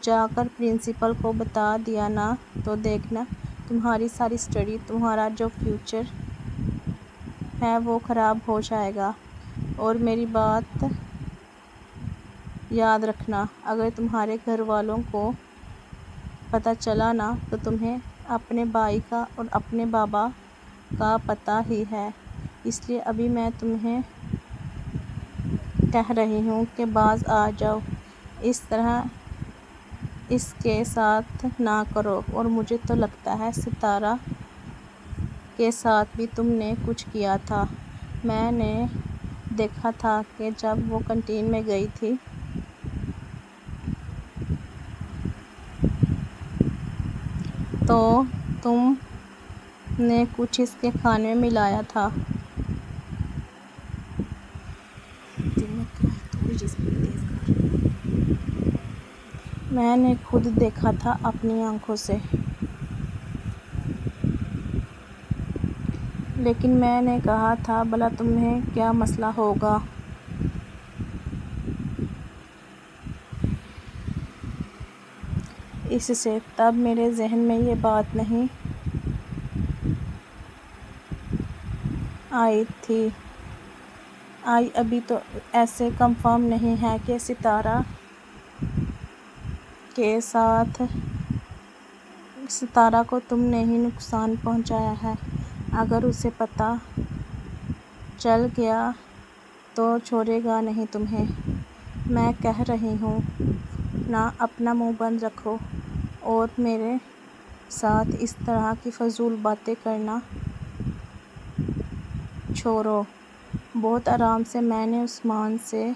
جا کر پرنسپل کو بتا دیا نا تو دیکھنا تمہاری ساری اسٹڈی، تمہارا جو فیوچر ہے وہ خراب ہو جائے گا۔ اور میری بات یاد رکھنا، اگر تمہارے گھر والوں کو پتہ چلا نا تو تمہیں اپنے بھائی کا اور اپنے بابا کا پتہ ہی ہے، اس لیے ابھی میں تمہیں کہہ رہی ہوں کہ باز آ جاؤ، اس طرح اس کے ساتھ نہ کرو۔ اور مجھے تو لگتا ہے ستارہ کے ساتھ بھی تم نے کچھ کیا تھا۔ میں نے دیکھا تھا کہ جب وہ کینٹین میں گئی تھی تو تم نے کچھ اس کے کھانے میں ملایا تھا۔ میں نے خود دیکھا تھا اپنی آنکھوں سے۔ لیکن میں نے کہا تھا بھلا تمہیں کیا مسئلہ ہوگا؟ اس سے تب میرے ذہن میں یہ بات نہیں آئی، ابھی تو ایسے کنفرم نہیں ہے کہ ستارہ کو تم نے ہی نقصان پہنچایا ہے۔ اگر اسے پتہ چل گیا تو چھوڑے گا نہیں تمہیں۔ میں کہہ رہی ہوں نا، اپنا منہ بند رکھو اور میرے ساتھ اس طرح کی فضول باتیں کرنا چھوڑو۔ بہت آرام سے میں نے عثمان سے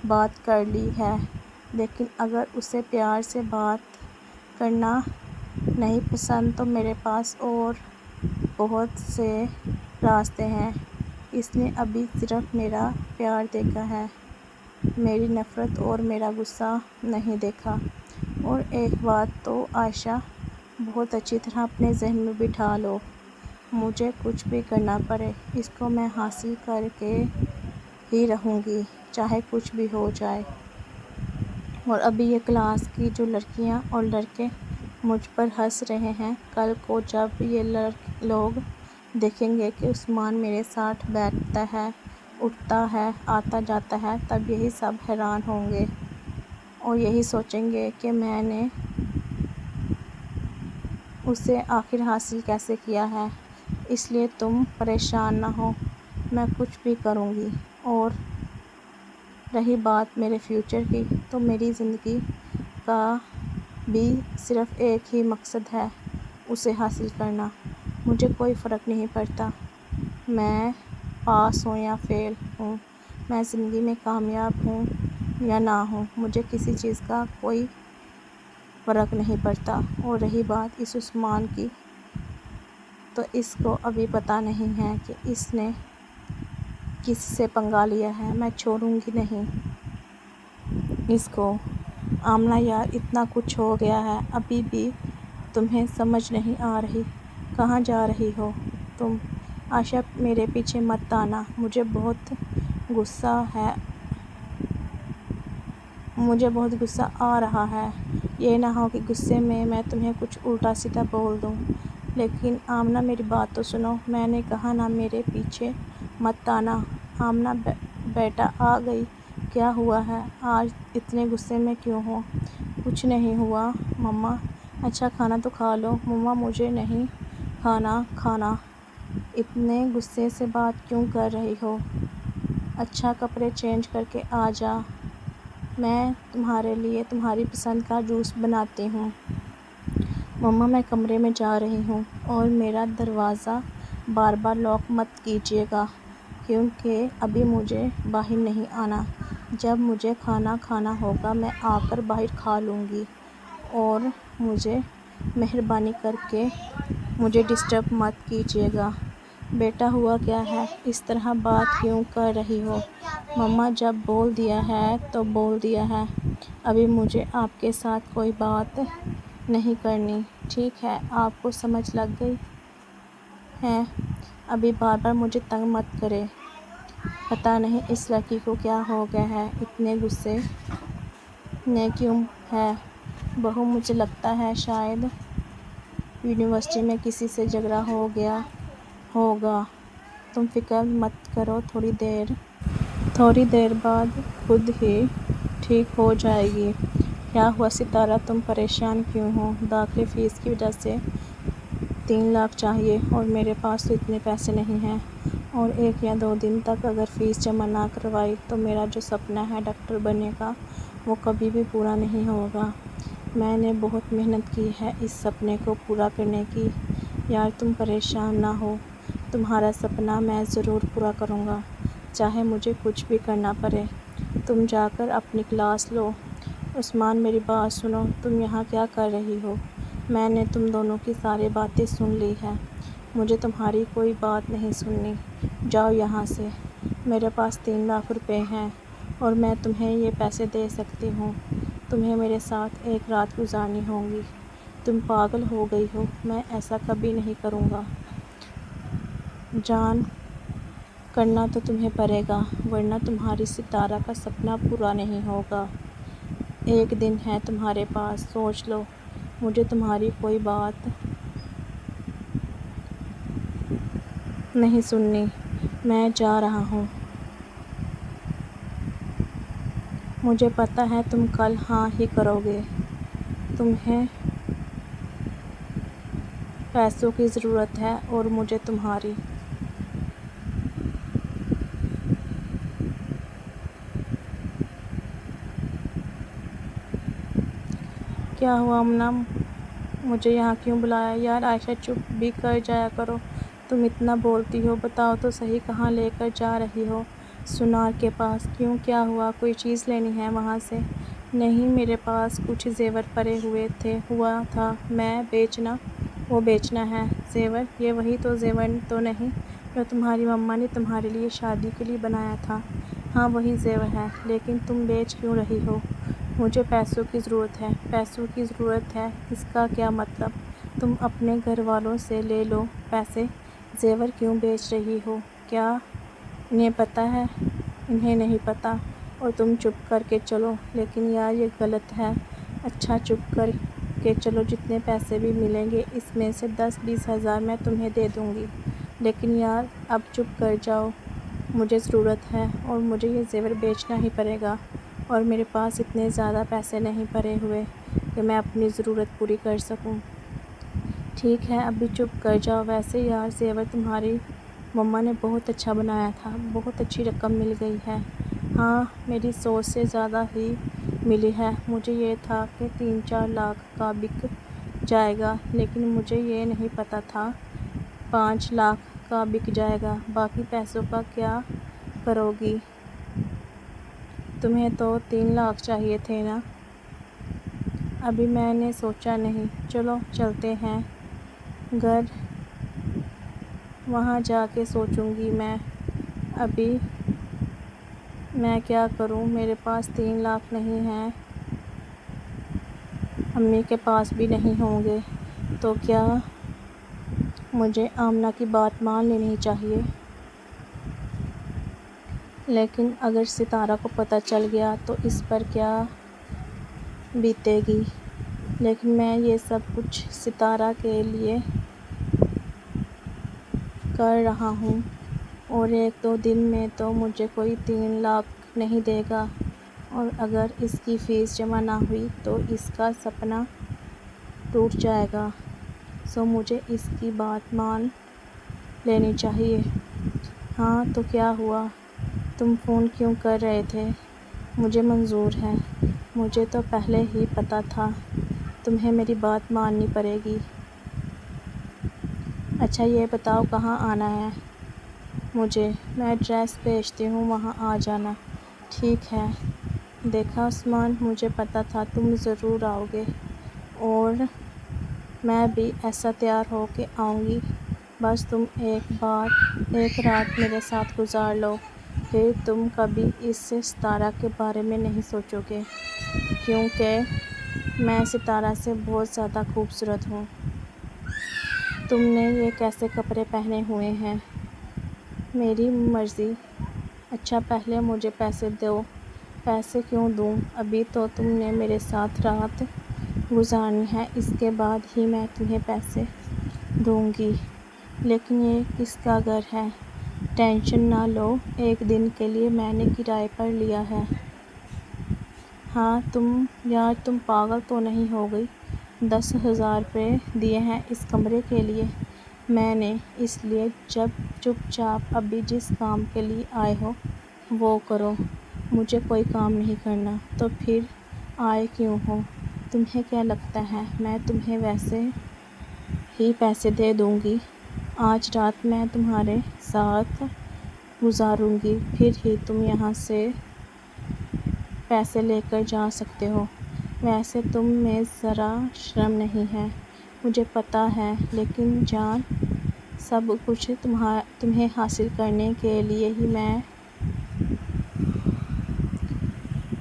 بات کر لی ہے، لیکن اگر اسے پیار سے بات کرنا نہیں پسند تو میرے پاس اور بہت سے راستے ہیں۔ اس نے ابھی صرف میرا پیار دیکھا ہے، میری نفرت اور میرا غصہ نہیں دیکھا۔ اور ایک بات تو عائشہ بہت اچھی طرح اپنے ذہن میں بٹھا لو، مجھے کچھ بھی کرنا پڑے، اس کو میں حاصل کر کے ہی رہوں گی، چاہے کچھ بھی ہو جائے۔ اور ابھی یہ کلاس کی جو لڑکیاں اور لڑکے مجھ پر ہنس رہے ہیں، کل کو جب یہ لوگ دیکھیں گے کہ عثمان میرے ساتھ بیٹھتا ہے، اٹھتا ہے، آتا جاتا ہے، تب یہی سب حیران ہوں گے اور یہی سوچیں گے کہ میں نے اسے آخر حاصل کیسے کیا ہے۔ اس لیے تم پریشان نہ ہو، میں کچھ بھی کروں گی۔ اور رہی بات میرے فیوچر کی، تو میری زندگی کا بھی صرف ایک ہی مقصد ہے، اسے حاصل کرنا، مجھے کوئی فرق نہیں پڑتا۔ میں پاس ہوں یا فیل ہوں، میں زندگی میں کامیاب ہوں یا نہ ہوں، مجھے کسی چیز کا کوئی فرق نہیں پڑتا۔ اور رہی بات اس عثمان کی، تو اس کو ابھی پتہ نہیں ہے کہ اس نے کس سے پنگا لیا ہے۔ میں چھوڑوں گی نہیں اس کو۔ آمنہ یار، اتنا کچھ ہو گیا ہے، ابھی بھی تمہیں سمجھ نہیں آ رہی؟ کہاں جا رہی ہو تم؟ عائشہ، میرے پیچھے مت آنا، مجھے بہت غصہ آ رہا ہے۔ یہ نہ ہو کہ غصے میں تمہیں کچھ الٹا سیدھا بول دوں۔ لیکن آمنہ، میری بات تو سنو، میں نے کہا نا میرے پیچھے مت آنا۔ آمنہ بیٹا آ گئی، کیا ہوا ہے؟ آج اتنے غصے میں کیوں ہو؟ کچھ نہیں ہوا مما۔ اچھا کھانا تو کھا لو۔ مما، مجھے نہیں کھانا۔ اتنے غصے سے بات کیوں کر رہی ہو؟ اچھا کپڑے چینج کر کے آ جا، میں تمہارے لیے تمہاری پسند کا جوس بناتی ہوں۔ مما، میں کمرے میں جا رہی ہوں، اور میرا دروازہ بار بار لاک مت کیجیے گا، کیونکہ ابھی مجھے باہر نہیں آنا۔ جب مجھے کھانا ہوگا میں آ کر باہر کھا لوں گی، اور مہربانی کر کے مجھے ڈسٹرب مت کیجیے گا۔ بیٹا ہوا کیا ہے؟ اس طرح بات کیوں کر رہی ہو؟ مما، جب بول دیا ہے تو بول دیا ہے، ابھی مجھے آپ کے ساتھ کوئی بات نہیں کرنی، ٹھیک ہے؟ آپ کو سمجھ لگ گئی ہے؟ ابھی بار بار مجھے تنگ مت کریں۔ پتہ نہیں اس لڑکی کو کیا ہو گیا ہے، اتنے غصے میں کیوں ہے؟ بہو، مجھے لگتا ہے شاید یونیورسٹی میں کسی سے جھگڑا ہو گیا ہوگا۔ تم فکر مت کرو، تھوڑی دیر بعد خود ہی ٹھیک ہو جائے گی۔ کیا ہوا ستارہ، تم پریشان کیوں ہو؟ داخلے فیس کی وجہ سے 3 لاکھ چاہیے، اور میرے پاس تو اتنے پیسے نہیں ہیں، اور 1 یا 2 دن تک اگر فیس جمع نہ کروائی تو میرا جو سپنا ہے ڈاکٹر بننے کا، وہ کبھی بھی پورا نہیں ہوگا۔ میں نے بہت محنت کی ہے اس سپنے کو پورا کرنے کی۔ یار تم پریشان نہ ہو، تمہارا سپنا میں ضرور پورا کروں گا، چاہے مجھے کچھ بھی کرنا پڑے۔ تم جا کر اپنی کلاس لو۔ عثمان، میری بات سنو، تم یہاں کیا کر رہی ہو؟ میں نے تم دونوں کی ساری باتیں سن لی ہیں، مجھے تمہاری کوئی بات نہیں سننی، جاؤ یہاں سے۔ میرے پاس 3 لاکھ روپے ہیں، اور میں تمہیں یہ پیسے دے سکتی ہوں، تمہیں میرے ساتھ ایک رات گزارنی ہوگی۔ تم پاگل ہو گئی ہو؟ میں ایسا کبھی نہیں کروں گا۔ جان، کرنا تو تمہیں پڑے گا، ورنہ تمہاری ستارہ کا سپنا پورا نہیں ہوگا۔ 1 دن ہے تمہارے پاس، سوچ لو۔ مجھے تمہاری کوئی بات نہیں سننی، میں جا رہا ہوں۔ مجھے پتہ ہے تم کل ہاں ہی کرو گے، تمہیں پیسوں کی ضرورت ہے، اور مجھے تمہاری کیا ہوا آمنہ، مجھے یہاں کیوں بلایا؟ یار عائشہ، چپ بھی کر جایا کرو، تم اتنا بولتی ہو، بتاؤ تو صحیح کہاں لے کر جا رہی ہو؟ سونار کے پاس۔ کیوں، کیا ہوا؟ کوئی چیز لینی ہے وہاں سے؟ نہیں، میرے پاس کچھ زیور پڑے ہوئے تھا، وہ بیچنا ہے۔ زیور؟ یہ وہی تو زیور تو نہیں جو تمہاری مما نے تمہارے لیے شادی کے لیے بنایا تھا؟ ہاں وہی زیور ہے، لیکن تم بیچ کیوں رہی ہو؟ مجھے پیسوں کی ضرورت ہے۔ پیسوں کی ضرورت ہے، اس کا کیا مطلب؟ تم اپنے گھر والوں سے لے لو پیسے، زیور کیوں بیچ رہی ہو؟ کیا انہیں پتہ ہے؟ انہیں نہیں پتہ، اور تم چپ کر کے چلو۔ لیکن یار یہ غلط ہے۔ اچھا چپ کر کے چلو، جتنے پیسے بھی ملیں گے اس میں سے 10-20 ہزار میں تمہیں دے دوں گی، لیکن یار اب چپ کر جاؤ، مجھے ضرورت ہے، اور مجھے یہ زیور بیچنا ہی پڑے گا، اور میرے پاس اتنے زیادہ پیسے نہیں پڑے ہوئے کہ میں اپنی ضرورت پوری کر سکوں۔ ٹھیک ہے، ابھی چپ کر جاؤ۔ ویسے یار زیور تمہاری مما نے بہت اچھا بنایا تھا، بہت اچھی رقم مل گئی ہے۔ ہاں، میری سوچ سے زیادہ ہی ملی ہے، مجھے یہ تھا کہ 3-4 لاکھ کا بک جائے گا، لیکن مجھے یہ نہیں پتہ تھا 5 لاکھ کا بک جائے گا۔ باقی پیسوں کا کیا کرو گی؟ تمہیں تو 3 لاکھ چاہیے تھے نا؟ ابھی میں نے سوچا نہیں، چلو چلتے ہیں گھر، وہاں جا کے سوچوں گی میں۔ ابھی میں کیا کروں؟ میرے پاس 3 لاکھ نہیں ہیں، امی کے پاس بھی نہیں ہوں گے، تو کیا مجھے آمنہ کی بات مان لینی چاہیے؟ لیکن اگر ستارہ کو پتہ چل گیا تو اس پر کیا بیتے گی؟ لیکن میں یہ سب کچھ ستارہ کے لیے کر رہا ہوں، اور 1-2 دن میں تو مجھے کوئی 3 لاکھ نہیں دے گا، اور اگر اس کی فیس جمع نہ ہوئی تو اس کا سپنا ٹوٹ جائے گا، سو مجھے اس کی بات مان لینی چاہیے۔ ہاں تو کیا ہوا؟ تم فون کیوں کر رہے تھے؟ مجھے منظور ہے، مجھے تو پہلے ہی پتہ تھا تمہیں میری بات ماننی پڑے گی۔ اچھا یہ بتاؤ کہاں آنا ہے مجھے؟ میں ایڈریس بھیجتی ہوں، وہاں آ جانا۔ ٹھیک ہے۔ دیکھا عثمان، مجھے پتہ تھا تم ضرور آؤ گے، اور میں بھی ایسا تیار ہو کے آؤں گی، بس تم ایک رات میرے ساتھ گزار لو، پھر تم کبھی اس ستارہ کے بارے میں نہیں سوچو گے، کیونکہ میں ستارہ سے بہت زیادہ خوبصورت ہوں۔ تم نے یہ کیسے کپڑے پہنے ہوئے ہیں؟ میری مرضی۔ اچھا پہلے مجھے پیسے دو۔ پیسے کیوں دوں؟ ابھی تو تم نے میرے ساتھ رات گزارنی ہے، اس کے بعد ہی میں تمہیں پیسے دوں گی۔ لیکن یہ کس کا گھر ہے؟ ٹینشن نہ لو، 1 دن کے لیے میں نے کرائے پر لیا ہے۔ ہاں یار تم پاگل تو نہیں ہو گئی؟ 10,000 روپے دیے ہیں اس کمرے کے لیے میں نے، اس لیے چپ چاپ ابھی جس کام کے لیے آئے ہو وہ کرو۔ مجھے کوئی کام نہیں کرنا، تو پھر آئے کیوں ہو؟ تمہیں کیا لگتا ہے میں تمہیں ویسے ہی پیسے دے دوں گی؟ آج رات میں تمہارے ساتھ گزاروں گی، پھر ہی تم یہاں سے پیسے لے کر جا سکتے ہو۔ ویسے تم میں ذرا شرم نہیں ہے، مجھے پتہ ہے، لیکن جان سب کچھ تمہیں حاصل کرنے کے لیے ہی میں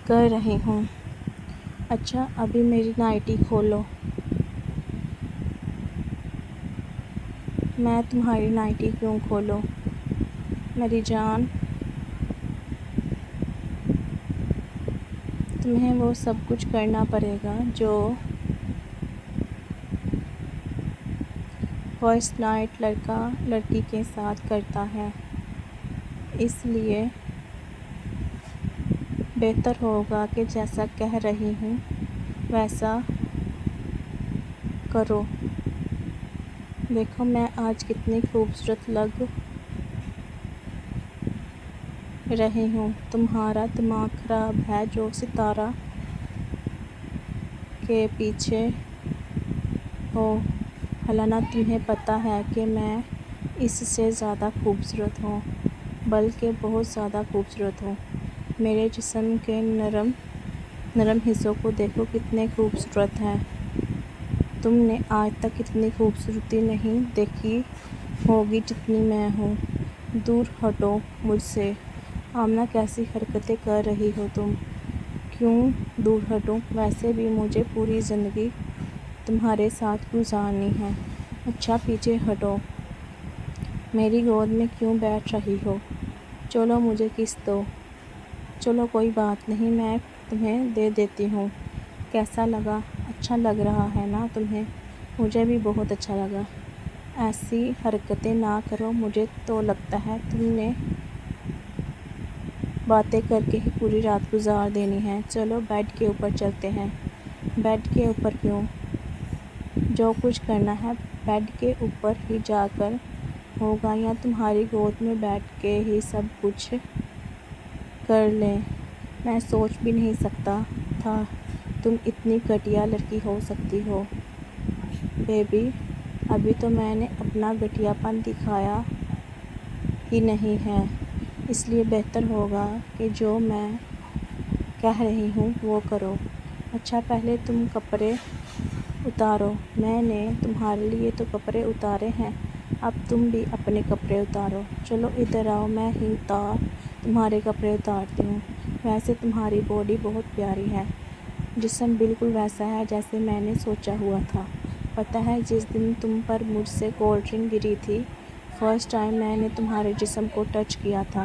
کر رہی ہوں۔ اچھا ابھی میری نائٹی کھولو۔ میں تمہاری نائٹی کیوں کھولوں میری جان؟ تمہیں وہ سب کچھ کرنا پڑے گا جو فرسٹ نائٹ لڑکا لڑکی کے ساتھ کرتا ہے، اس لیے بہتر ہوگا کہ جیسا کہہ رہی ہوں ویسا کرو۔ دیکھو میں آج کتنی خوبصورت لگ رہی ہوں۔ تمہارا دماغ خراب ہے جو ستارہ کے پیچھے ہو، حالانہ تمہیں پتہ ہے کہ میں اس سے زیادہ خوبصورت ہوں، بلکہ بہت زیادہ خوبصورت ہوں۔ میرے جسم کے نرم حصوں کو دیکھو کتنے خوبصورت ہیں۔ تم نے آج تک اتنی خوبصورتی نہیں دیکھی ہوگی جتنی میں ہوں۔ دور ہٹو مجھ سے۔ آمنہ کیسی حرکتیں کر رہی ہو تم؟ کیوں دور ہٹوں؟ ویسے بھی مجھے پوری زندگی تمہارے ساتھ گزارنی ہے۔ اچھا پیچھے ہٹو۔ میری گود میں کیوں بیٹھ رہی ہو؟ چلو مجھے کس دو۔ چلو کوئی بات نہیں، میں تمہیں دے دیتی ہوں۔ کیسا لگا؟ اچھا لگ رہا ہے نا تمہیں؟ مجھے بھی بہت اچھا لگا۔ ایسی حرکتیں نہ کرو، مجھے تو لگتا ہے تم نے باتیں کر کے ہی پوری رات گزار دینی ہے۔ چلو بیڈ کے اوپر چلتے ہیں۔ بیڈ کے اوپر کیوں؟ جو کچھ کرنا ہے بیڈ کے اوپر ہی جا کر ہوگا، یا تمہاری گود میں بیٹھ کے ہی سب کچھ کر لیں؟ میں سوچ بھی نہیں سکتا تھا تم اتنی گھٹیا لڑکی ہو سکتی ہو۔ بیبی ابھی تو میں نے اپنا گھٹیا پن دکھایا ہی نہیں ہے، اس لیے بہتر ہوگا کہ جو میں کہہ رہی ہوں وہ کرو۔ اچھا پہلے تم کپڑے اتارو، میں نے تمہارے لیے تو کپڑے اتارے ہیں، اب تم بھی اپنے کپڑے اتارو۔ چلو ادھر آؤ، میں ہی تمہارے کپڑے اتارتی ہوں۔ ویسے تمہاری باڈی بہت پیاری ہے، جسم بالکل ویسا ہے جیسے میں نے سوچا ہوا تھا۔ پتہ ہے جس دن تم پر مجھ سے کولڈ ڈرنک گری تھی، فرسٹ ٹائم میں نے تمہارے جسم کو ٹچ کیا تھا،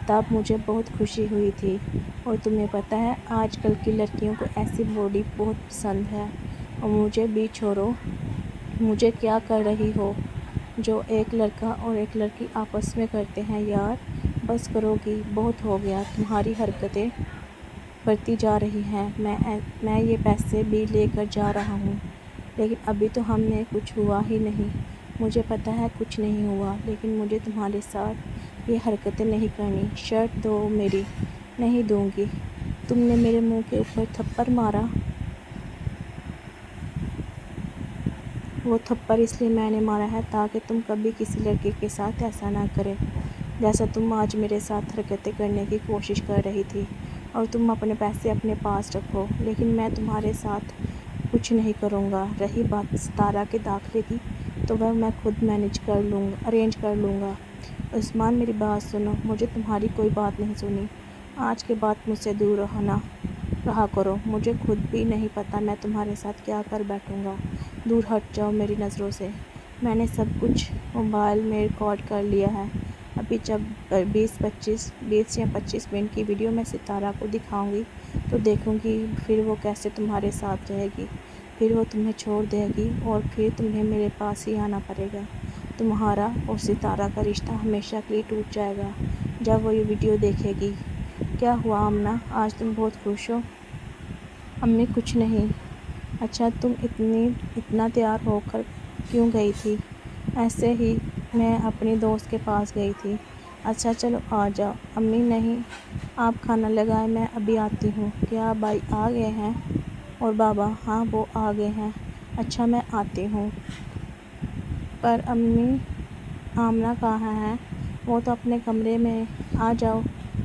تب مجھے بہت خوشی ہوئی تھی۔ اور تمہیں پتہ ہے آج کل کی لڑکیوں کو ایسی باڈی بہت پسند ہے۔ اور مجھے بھی چھوڑو، مجھے کیا کر رہی ہو؟ جو ایک لڑکا اور ایک لڑکی آپس میں کرتے ہیں یار، بس کرو گی، بہت ہو گیا، تمہاری حرکتیں بڑھتی جا رہی ہیں۔ میں یہ پیسے بھی لے کر جا رہا ہوں، لیکن ابھی تو ہم نے کچھ ہوا ہی نہیں۔ مجھے پتہ ہے کچھ نہیں ہوا، لیکن مجھے تمہارے ساتھ یہ حرکتیں نہیں کرنی۔ شرٹ دو میری۔ نہیں دوں گی۔ تم نے میرے منہ کے اوپر تھپڑ مارا۔ وہ تھپڑ اس لیے میں نے مارا ہے تاکہ تم کبھی کسی لڑکے کے ساتھ ایسا نہ کرے جیسا تم آج میرے ساتھ حرکتیں کرنے کی کوشش کر رہی تھی۔ اور تم اپنے پیسے اپنے پاس رکھو، لیکن میں تمہارے ساتھ کچھ نہیں کروں گا۔ رہی بات ستارہ کے داخلے کی، تو وہ میں خود ارینج کر لوں گا۔ عثمان میری بات سنو، مجھے تمہاری کوئی بات نہیں سنی۔ آج کے بعد مجھ سے دور رہا کرو، مجھے خود بھی نہیں پتہ میں تمہارے ساتھ کیا کر بیٹھوں گا۔ دور ہٹ جاؤ میری نظروں سے۔ میں نے سب کچھ موبائل میں ریکارڈ کر لیا ہے۔ ابھی جب 20 یا 25 منٹ کی ویڈیو میں ستارہ کو دکھاؤں گی تو دیکھوں گی پھر وہ کیسے تمہارے ساتھ رہے گی، پھر وہ تمہیں چھوڑ دے گی اور پھر تمہیں میرے پاس ہی آنا پڑے گا۔ تمہارا اور ستارہ کا رشتہ ہمیشہ کے لیے ٹوٹ جائے گا جب وہ یہ ویڈیو دیکھے گی۔ کیا ہوا آمنہ، آج تم بہت خوش ہو؟ امی کچھ نہیں۔ اچھا تم اتنا تیار ہو کر کیوں گئی تھی؟ ایسے ہی، میں اپنی دوست کے پاس گئی تھی۔ اچھا چلو آ جاؤ۔ امی نہیں، آپ کھانا لگائیں، میں ابھی آتی ہوں۔ کیا بھائی آ گئے ہیں؟ اور بابا؟ ہاں وہ آ گئے ہیں۔ اچھا میں آتی ہوں۔ پر امی آمنہ کہاں ہے؟ وہ تو اپنے کمرے میں۔ آ جاؤ،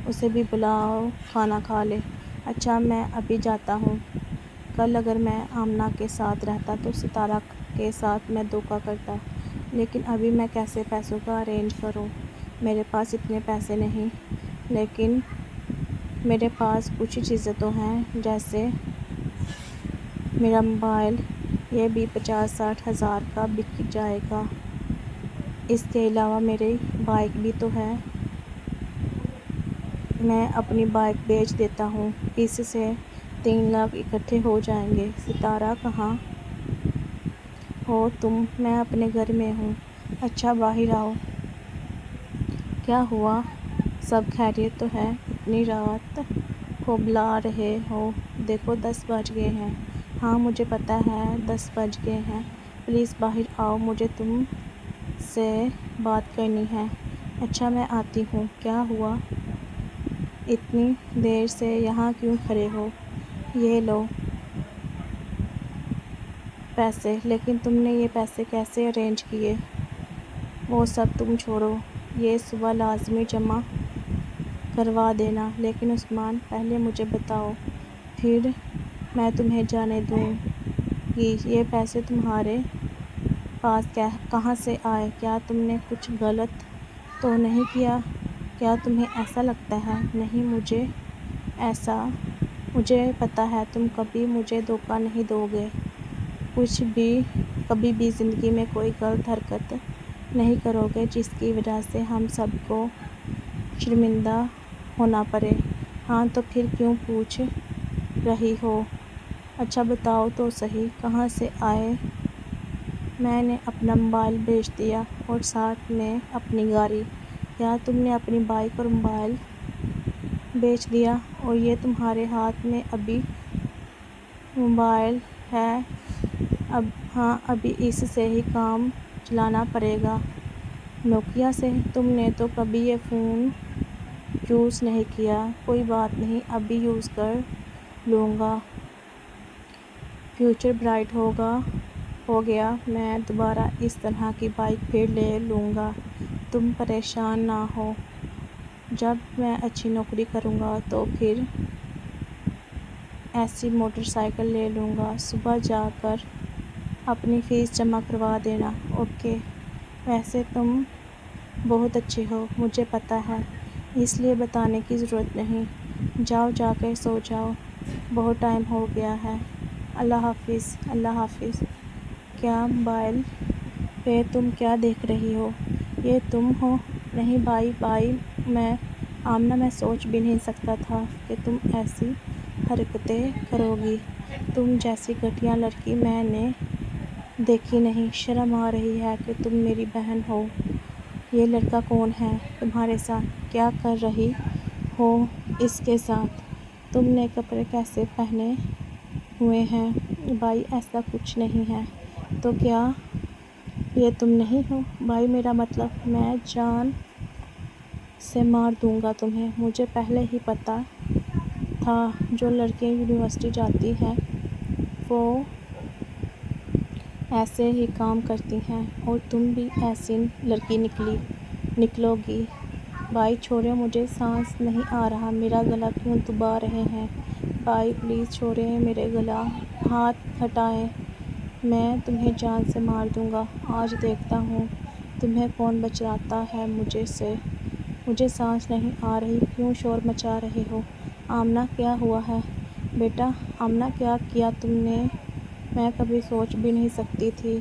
اسے بھی بلاؤ، کھانا کھا لے۔ اچھا میں ابھی جاتا ہوں۔ کل اگر میں آمنہ کے ساتھ رہتا تو ستارہ کے ساتھ میں دھوکہ کرتا، لیکن ابھی میں کیسے پیسوں کا ارینج کروں؟ میرے پاس اتنے پیسے نہیں، لیکن میرے پاس کچھ چیزیں تو ہیں، جیسے میرا موبائل، یہ بھی 50-60 ہزار کا بک جائے گا۔ اس کے علاوہ میری بائک بھی تو ہے، میں اپنی بائک بیچ دیتا ہوں، اس سے 3 لاکھ اکٹھے ہو جائیں گے۔ ستارہ کہاں ہو تم؟ میں اپنے گھر میں ہوں۔ اچھا باہر آؤ۔ کیا ہوا؟ سب خیریت تو ہے؟ اتنی رات کو بلا رہے ہو؟ دیکھو 10 بج گئے ہیں۔ ہاں مجھے پتہ ہے 10 بج گئے ہیں، پلیز باہر آؤ، مجھے تم سے بات کرنی ہے۔ اچھا میں آتی ہوں۔ کیا ہوا؟ اتنی دیر سے یہاں کیوں کھڑے ہو؟ یہ لو پیسے۔ لیکن تم نے یہ پیسے کیسے ارینج کیے؟ وہ سب تم چھوڑو، یہ صبح لازمی جمع کروا دینا۔ لیکن عثمان پہلے مجھے بتاؤ، پھر میں تمہیں جانے دوں گی۔ یہ پیسے تمہارے پاس کہاں سے آئے؟ کیا تم نے کچھ غلط تو نہیں کیا؟ کیا تمہیں ایسا لگتا ہے؟ نہیں مجھے پتہ ہے تم کبھی مجھے دھوکہ نہیں دو گے، کبھی بھی زندگی میں کوئی غلط حرکت نہیں کرو گے جس کی وجہ سے ہم سب کو شرمندہ ہونا پڑے۔ ہاں تو پھر کیوں پوچھ رہی ہو؟ اچھا بتاؤ تو صحیح، کہاں سے آئے؟ میں نے اپنا موبائل بیچ دیا اور ساتھ میں اپنی گاڑی۔ کیا تم نے اپنی بائک اور موبائل بیچ دیا؟ اور یہ تمہارے ہاتھ میں ابھی موبائل ہے؟ ہاں ابھی اس سے ہی کام چلانا پڑے گا۔ نوکیا سے؟ تم نے تو کبھی یہ فون یوز نہیں کیا۔ کوئی بات نہیں، ابھی یوز کر لوں گا، فیوچر برائٹ ہو گیا میں دوبارہ اس طرح کی بائک پھر لے لوں گا، تم پریشان نہ ہو۔ جب میں اچھی نوکری کروں گا تو پھر ایسی موٹر سائیکل لے لوں گا، صبح جا کر اپنی فیس جمع کروا دینا۔ اوکے، ویسے تم بہت اچھے ہو، مجھے پتہ ہے، اس لیے بتانے کی ضرورت نہیں۔ جاؤ، جا کر سو جاؤ، بہت ٹائم ہو گیا ہے۔ اللہ حافظ۔ اللہ حافظ۔ کیا موبائل پہ تم کیا دیکھ رہی ہو؟ یہ تم ہو؟ نہیں بائی آمنہ، میں سوچ بھی نہیں سکتا تھا کہ تم ایسی حرکتیں کرو گی۔ تم جیسی گھٹیا لڑکی میں نے دیکھی نہیں۔ شرم آ رہی ہے کہ تم میری بہن ہو۔ یہ لڑکا کون ہے تمہارے ساتھ؟ کیا کر رہی ہو اس کے ساتھ؟ تم نے کپڑے کیسے پہنے ہوئے ہیں؟ بائی ایسا کچھ نہیں ہے۔ تو کیا یہ تم نہیں ہو؟ بائی میرا مطلب، میں جان سے مار دوں گا تمہیں۔ مجھے پہلے ہی پتہ تھا جو لڑکیاں یونیورسٹی جاتی ہیں وہ ایسے ہی کام کرتی ہیں، اور تم بھی ایسی لڑکی نکلو گی۔ بائی چھوڑیں، مجھے سانس نہیں آ رہا، میرا گلا کیوں دبا رہے ہیں؟ بائی پلیز چھوڑیں میرا گلا، ہاتھ ہٹائیں، میں تمہیں جان سے مار دوں گا۔ آج دیکھتا ہوں تمہیں کون بچاتا ہے مجھ سے۔ مجھے سانس نہیں آ رہی، کیوں شور مچا رہے ہو؟ آمنہ کیا ہوا ہے؟ بیٹا آمنہ کیا کیا تم نے؟ میں کبھی سوچ بھی نہیں سکتی تھی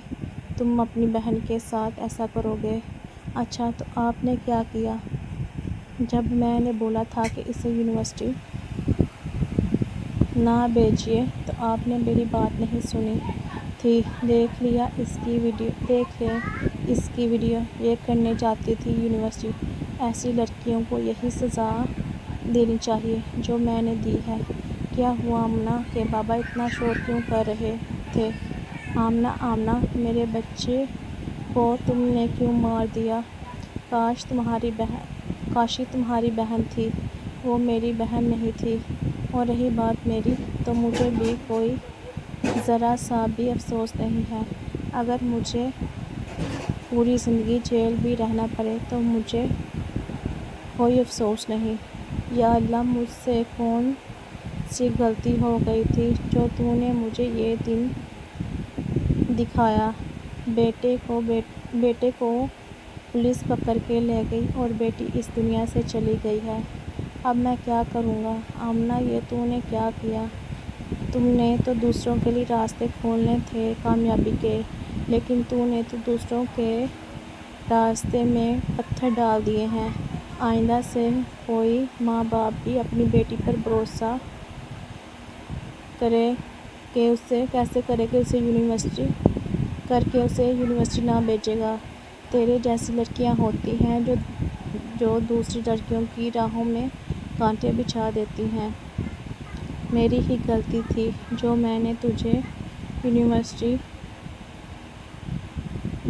تم اپنی بہن کے ساتھ ایسا کرو گے۔ اچھا تو آپ نے کیا کیا؟ جب میں نے بولا تھا کہ اسے یونیورسٹی نہ بھیجیے تو آپ نے میری بات نہیں سنی تھی۔ دیکھ لیں اس کی ویڈیو، یہ کرنے جاتی تھی یونیورسٹی۔ ایسی لڑکیوں کو یہی سزا دینی چاہیے جو میں نے دی ہے۔ کیا ہوا آمنہ کے بابا اتنا شور کیوں کر رہے تھے؟ آمنہ میرے بچے کو تم نے کیوں مار دیا؟ کاشی تمہاری بہن تھی، وہ میری بہن نہیں تھی، اور رہی بات میری، تو مجھے بھی کوئی ذرا سا بھی افسوس نہیں ہے۔ اگر مجھے پوری زندگی جیل بھی رہنا پڑے تو مجھے کوئی افسوس نہیں۔ یا اللہ، مجھ سے کون سی غلطی ہو گئی تھی جو تو نے مجھے یہ دن دکھایا؟ بیٹے کو پولیس پکڑ کے لے گئی اور بیٹی اس دنیا سے چلی گئی ہے۔ اب میں کیا کروں گا؟ آمنہ یہ تو نے کیا کیا؟ تم نے تو دوسروں کے لیے راستے کھولنے تھے کامیابی کے، لیکن تو نے تو دوسروں کے راستے میں پتھر ڈال دیے ہیں۔ آئندہ سے کوئی ماں باپ بھی اپنی بیٹی پر بھروسہ کرے کہ اسے یونیورسٹی نہ بھیجے گا۔ تیرے جیسی لڑکیاں ہوتی ہیں جو دوسری لڑکیوں کی راہوں میں کانٹے بچھا دیتی ہیں۔ میری ہی غلطی تھی جو میں نے تجھے یونیورسٹی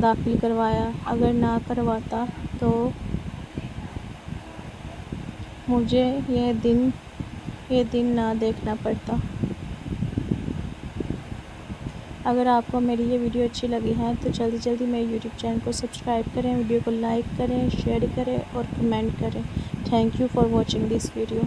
داخل کروایا۔ اگر نہ کرواتا تو مجھے یہ دن نہ دیکھنا پڑتا۔ اگر آپ کو میری یہ ویڈیو اچھی لگی ہے تو جلدی میرے یوٹیوب چینل کو سبسکرائب کریں، ویڈیو کو لائک کریں، شیئر کریں اور کمنٹ کریں۔ Thank you for watching this video.